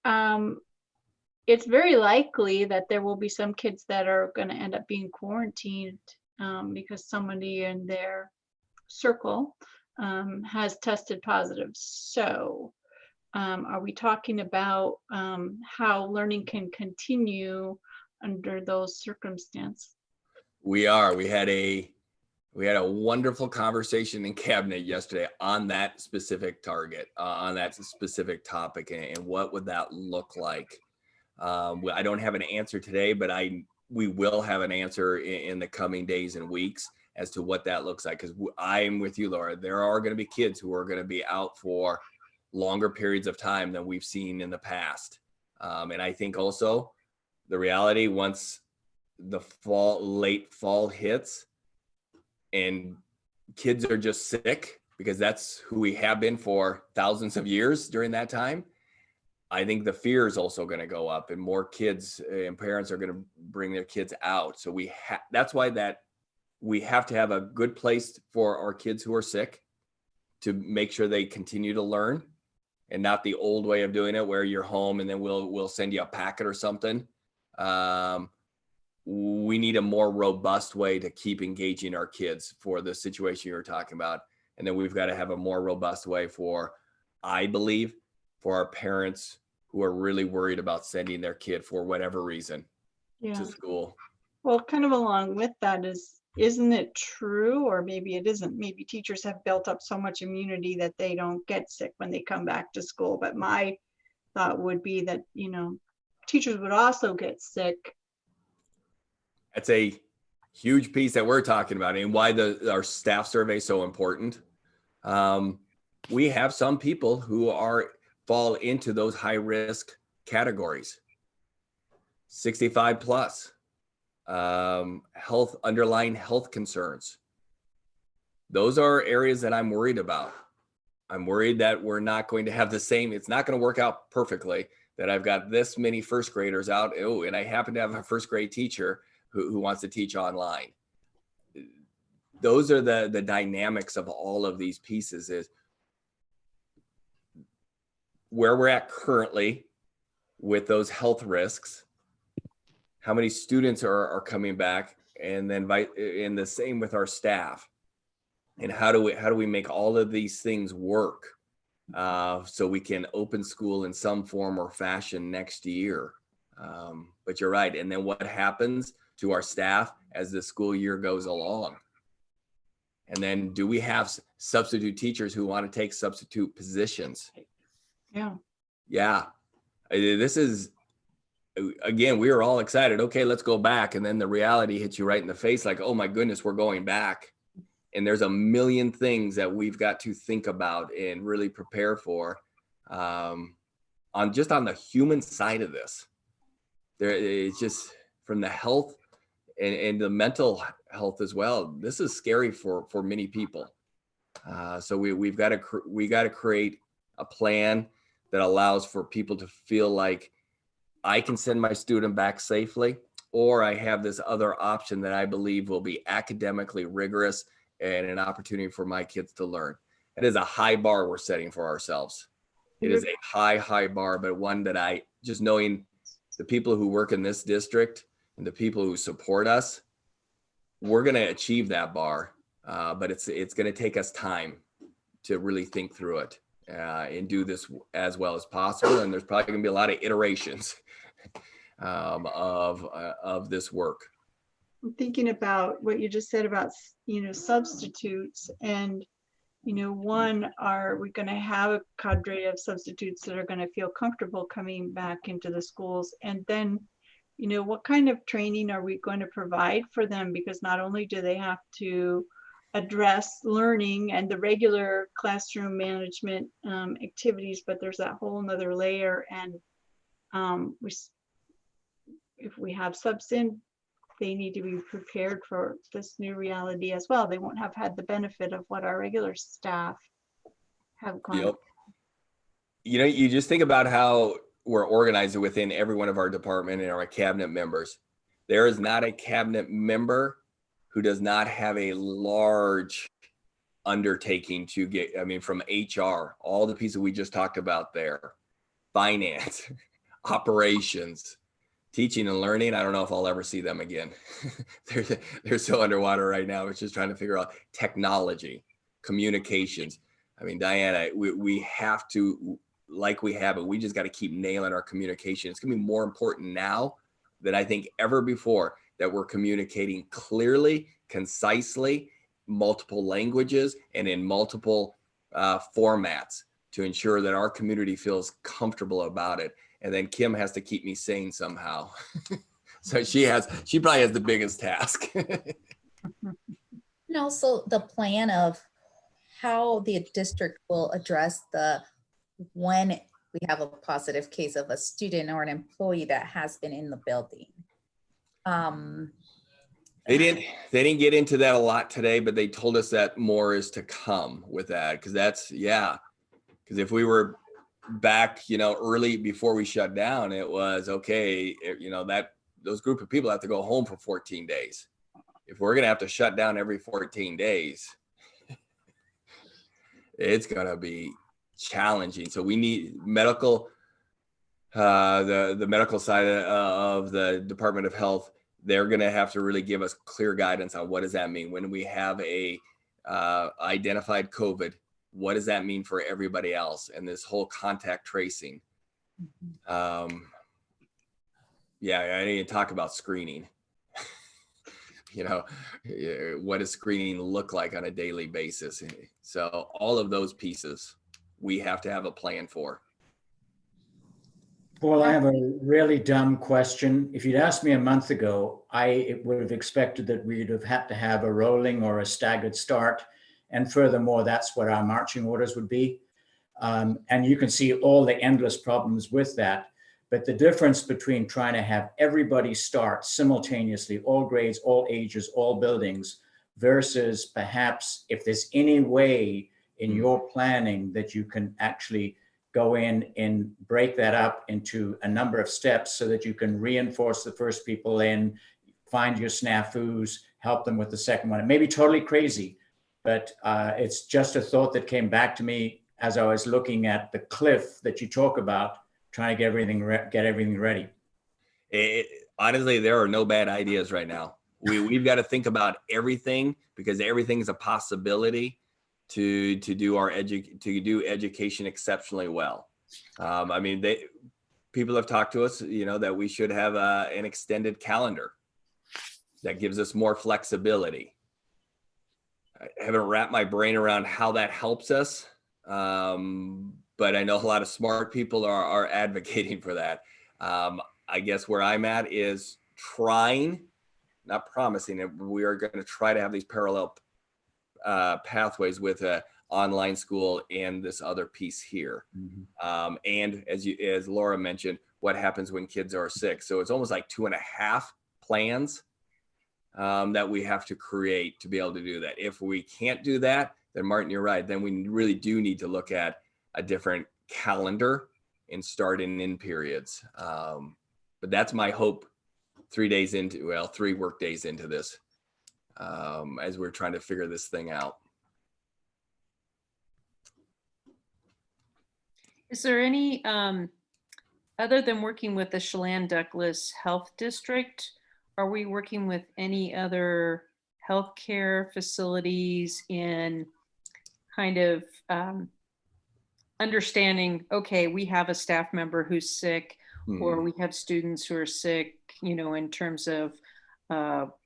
it's very likely that there will be some kids that are going to end up being quarantined because somebody in their circle has tested positive. So are we talking about how learning can continue under those circumstances? We are. We had a wonderful conversation in cabinet yesterday on that specific target, on that specific topic, and what would that look like? I don't have an answer today, but we will have an answer in the coming days and weeks as to what that looks like. Because I'm with you, Laura. There are going to be kids who are going to be out for longer periods of time than we've seen in the past. And I think also the reality, once the late fall hits and kids are just sick, because that's who we have been for thousands of years during that time, I think the fear is also going to go up, and more kids and parents are going to bring their kids out. So that's why we have to have a good place for our kids who are sick to make sure they continue to learn, and not the old way of doing it where you're home and then we'll send you a packet or something. We need a more robust way to keep engaging our kids for the situation you're talking about. And then we've got to have a more robust way I believe, for our parents who are really worried about sending their kid for whatever reason to school. Well, kind of along with that isn't it true, or maybe it isn't, maybe teachers have built up so much immunity that they don't get sick when they come back to school. But my thought would be that, teachers would also get sick. That's a huge piece that we're talking about, and why our staff survey is so important. We have some people who fall into those high risk categories, 65 plus, underlying health concerns. Those are areas that I'm worried about. I'm worried that we're not going to have the same. It's not going to work out perfectly, that I've got this many first graders out. Oh, and I happen to have a first grade teacher who wants to teach online. Those are the dynamics of all of these pieces, is where we're at currently with those health risks, how many students are coming back, and then in the same with our staff, and how do we make all of these things work so we can open school in some form or fashion next year. But you're right. And then what happens to our staff as the school year goes along? And then do we have substitute teachers who want to take substitute positions? Yeah. This is, again, we were all excited. Okay, let's go back. And then the reality hits you right in the face, like, oh my goodness, we're going back. And there's a million things that we've got to think about and really prepare for on the human side of this. It's just from the health and the mental health as well. This is scary for many people. So we got to create a plan that allows for people to feel like I can send my student back safely, or I have this other option that I believe will be academically rigorous and an opportunity for my kids to learn. It is a high bar we're setting for ourselves. It is a high bar, but one that just knowing the people who work in this district and the people who support us, we're going to achieve that bar. But it's going to take us time to really think through it. and do this as well as possible. And there's probably going to be a lot of iterations of this work. I'm thinking about what you just said about, substitutes and, one, are we going to have a cadre of substitutes that are going to feel comfortable coming back into the schools? And then, what kind of training are we going to provide for them? Because not only do they have to address learning and the regular classroom management activities, but there's that whole nother layer. And if we have subs in, they need to be prepared for this new reality as well. They won't have had the benefit of what our regular staff have gone. Yep. You just think about how we're organized within every one of our department and our cabinet members. There is not a cabinet member who does not have a large undertaking to get, from HR, all the pieces we just talked about there, finance, operations, teaching and learning. I don't know if I'll ever see them again. they're so underwater right now. It's just trying to figure out technology, communications. Diana, we have to, like we have it, we just got to keep nailing our communication. It's gonna be more important now than I think ever before that we're communicating clearly, concisely, multiple languages, and in multiple formats to ensure that our community feels comfortable about it. And then Kim has to keep me sane somehow. So she probably has the biggest task. And also the plan of how the district will address when we have a positive case of a student or an employee that has been in the building. They didn't get into that a lot today, but they told us that more is to come with that. Because if we were back, early before we shut down, it was okay, that those group of people have to go home for 14 days. If we're going to have to shut down every 14 days, it's going to be challenging. So we need medical, the medical side of the Department of Health. They're going to have to really give us clear guidance on what does that mean when we have a identified COVID. What does that mean for everybody else? And this whole contact tracing. I didn't even talk about screening. What does screening look like on a daily basis? So all of those pieces we have to have a plan for. Paul, I have a really dumb question. If you'd asked me a month ago, I would have expected that we'd have had to have a rolling or a staggered start. And furthermore, that's what our marching orders would be. And you can see all the endless problems with that. But the difference between trying to have everybody start simultaneously, all grades, all ages, all buildings, versus perhaps if there's any way in your planning that you can actually go in and break that up into a number of steps so that you can reinforce the first people in, find your snafus, help them with the second one. It may be totally crazy, but it's just a thought that came back to me as I was looking at the cliff that you talk about, trying to get everything ready. Honestly, there are no bad ideas right now. We've got to think about everything because everything is a possibility to do education exceptionally well. People have talked to us, that we should have an extended calendar that gives us more flexibility. I haven't wrapped my brain around how that helps us, but I know a lot of smart people are advocating for that. I guess where I'm at is trying, not promising it, but we are going to try to have these parallel pathways with a online school and this other piece here. Mm-hmm. And as Laura mentioned, what happens when kids are sick? So it's almost like 2.5 plans that we have to create to be able to do that. If we can't do that, then Martin, you're right. Then we really do need to look at a different calendar and start in periods. But that's my hope 3 work days into this, as we're trying to figure this thing out. Is there any, other than working with the Chelan Douglas Health District, are we working with any other healthcare facilities in kind of understanding, okay, we have a staff member who's sick, or we have students who are sick, in terms of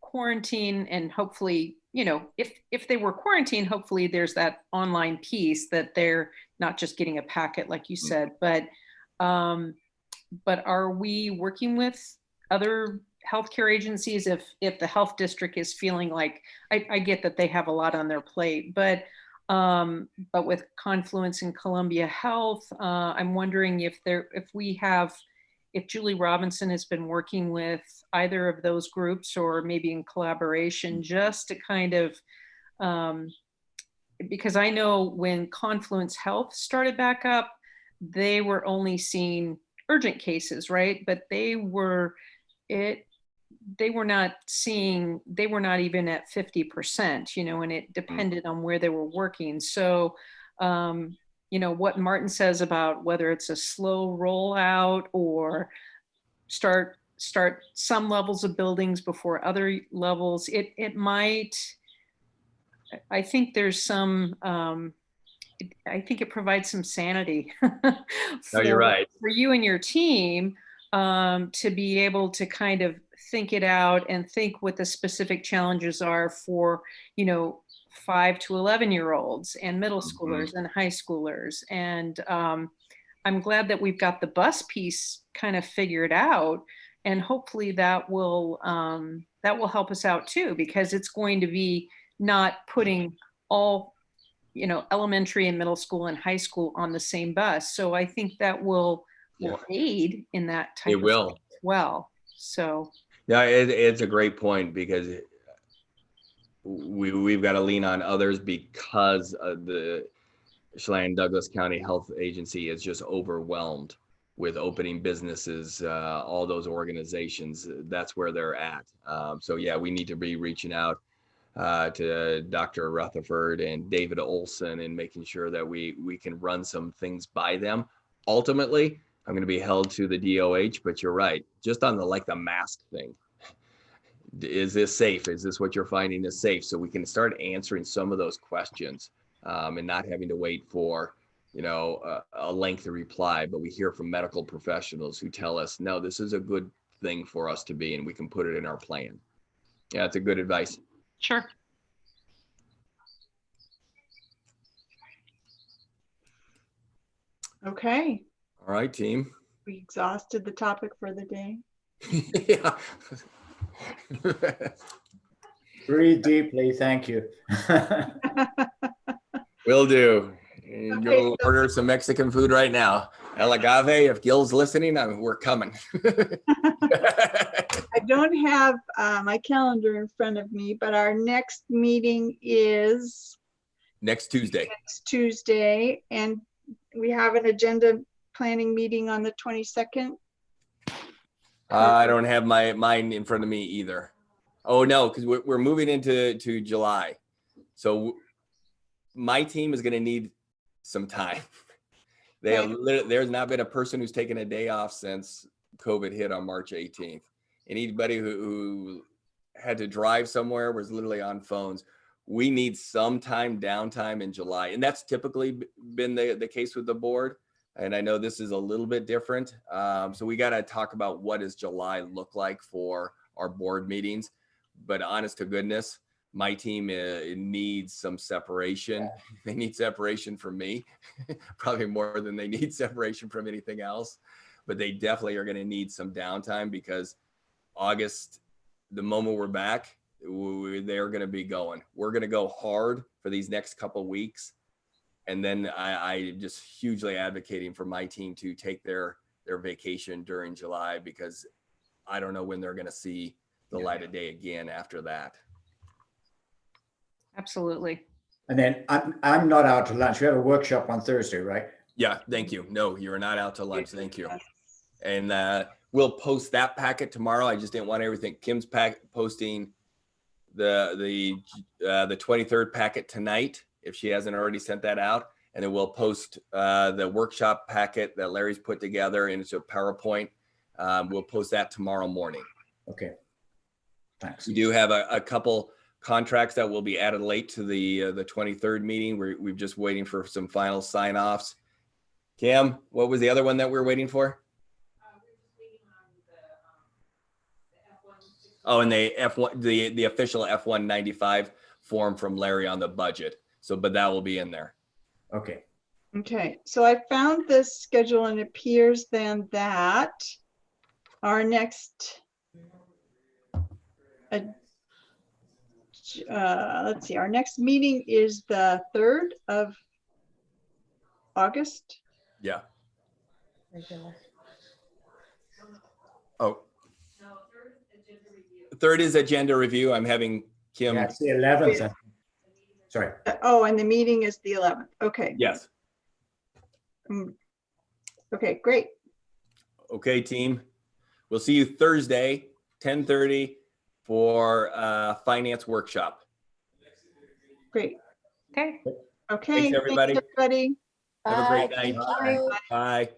quarantine, and hopefully, if they were quarantined, hopefully there's that online piece that they're not just getting a packet, like you said, but are we working with other healthcare agencies if the health district is feeling like, I get that they have a lot on their plate, but with Confluence and Columbia Health, I'm wondering if Julie Robinson has been working with either of those groups, or maybe in collaboration, just to kind of, because I know when Confluence Health started back up, they were only seeing urgent cases, right? But they were not even at 50%, and it depended on where they were working. So, what Martin says about whether it's a slow rollout or start some levels of buildings before other levels, it might, I think there's some, I think it provides some sanity No, you're right. for you and your team, to be able to kind of think it out and think what the specific challenges are for, 5 to 11-year-olds and middle schoolers and high schoolers. And I'm glad that we've got the bus piece kind of figured out, and hopefully that will help us out too, because it's going to be not putting all, elementary and middle school and high school on the same bus. So I think that will aid in that type It of will thing as well. So yeah, it's a great point, because we've got to lean on others, because the Chelan Douglas County Health Agency is just overwhelmed with opening businesses, all those organizations. That's where they're at. So yeah, we need to be reaching out to Dr. Rutherford and David Olson, and making sure that we can run some things by them. Ultimately, I'm going to be held to the DOH, but you're right. Just on the mask thing, is this safe? Is this what you're finding is safe? So we can start answering some of those questions, and not having to wait for, a lengthy reply. But we hear from medical professionals who tell us, no, this is a good thing for us to be, and we can put it in our plan. Yeah, it's a good advice. sure. Okay, All right, team. we exhausted the topic for the day. Yeah. Breathe deeply. Thank you. Will do. Okay, Go so- order some Mexican food right now. El Agave, if Gil's listening, we're coming. I don't have my calendar in front of me, but our next meeting is Next Tuesday. next Tuesday, and we have an agenda planning meeting on the 22nd. I don't have mine in front of me either. Oh no, because we're moving into July, so my team is going to need some time. There's not been a person who's taken a day off since COVID hit on March 18th. Anybody who had to drive somewhere was literally on phones. We need some downtime in July, and that's typically been the case with the board. And I know this is a little bit different. So we got to talk about what does July look like for our board meetings. But honest to goodness, my team needs some separation. Yeah. They need separation from me, probably more than they need separation from anything else. But they definitely are going to need some downtime, because August, the moment we're back, they're going to be going. We're going to go hard for these next couple of weeks. And then I just hugely advocating for my team to take their vacation during July, because I don't know when they're going to see the light of day again after that. Absolutely. And then I'm not out to lunch. We have a workshop on Thursday, right? Yeah, thank you. No, you're not out to lunch. Thank you. And we'll post that packet tomorrow. I just didn't want everything. Kim's posting the 23rd packet tonight, if she hasn't already sent that out. And then we'll post the workshop packet that Larry's put together, and it's a PowerPoint. We'll post that tomorrow morning. Okay. Thanks. We do have a couple contracts that will be added late to the 23rd meeting. We're just waiting for some final sign-offs. Cam, what was the other one that we're waiting for? Oh, and the F1, the official F-195 form from Larry on the budget. So, but that will be in there. Okay. Okay, so I found this schedule and it appears then that our next, let's see, our next meeting is the 3rd of August. Yeah. Oh. Third is agenda review. I'm having Kim. Yeah, it's the 11th. Sorry. Oh, and the meeting is the 11th. Okay. Yes. Okay, great. Okay, team. We'll see you Thursday, 10:30 for finance workshop. Great. Okay. Okay. Thanks, everybody. Thanks, everybody. Have a great Bye. night. Thank you. Bye.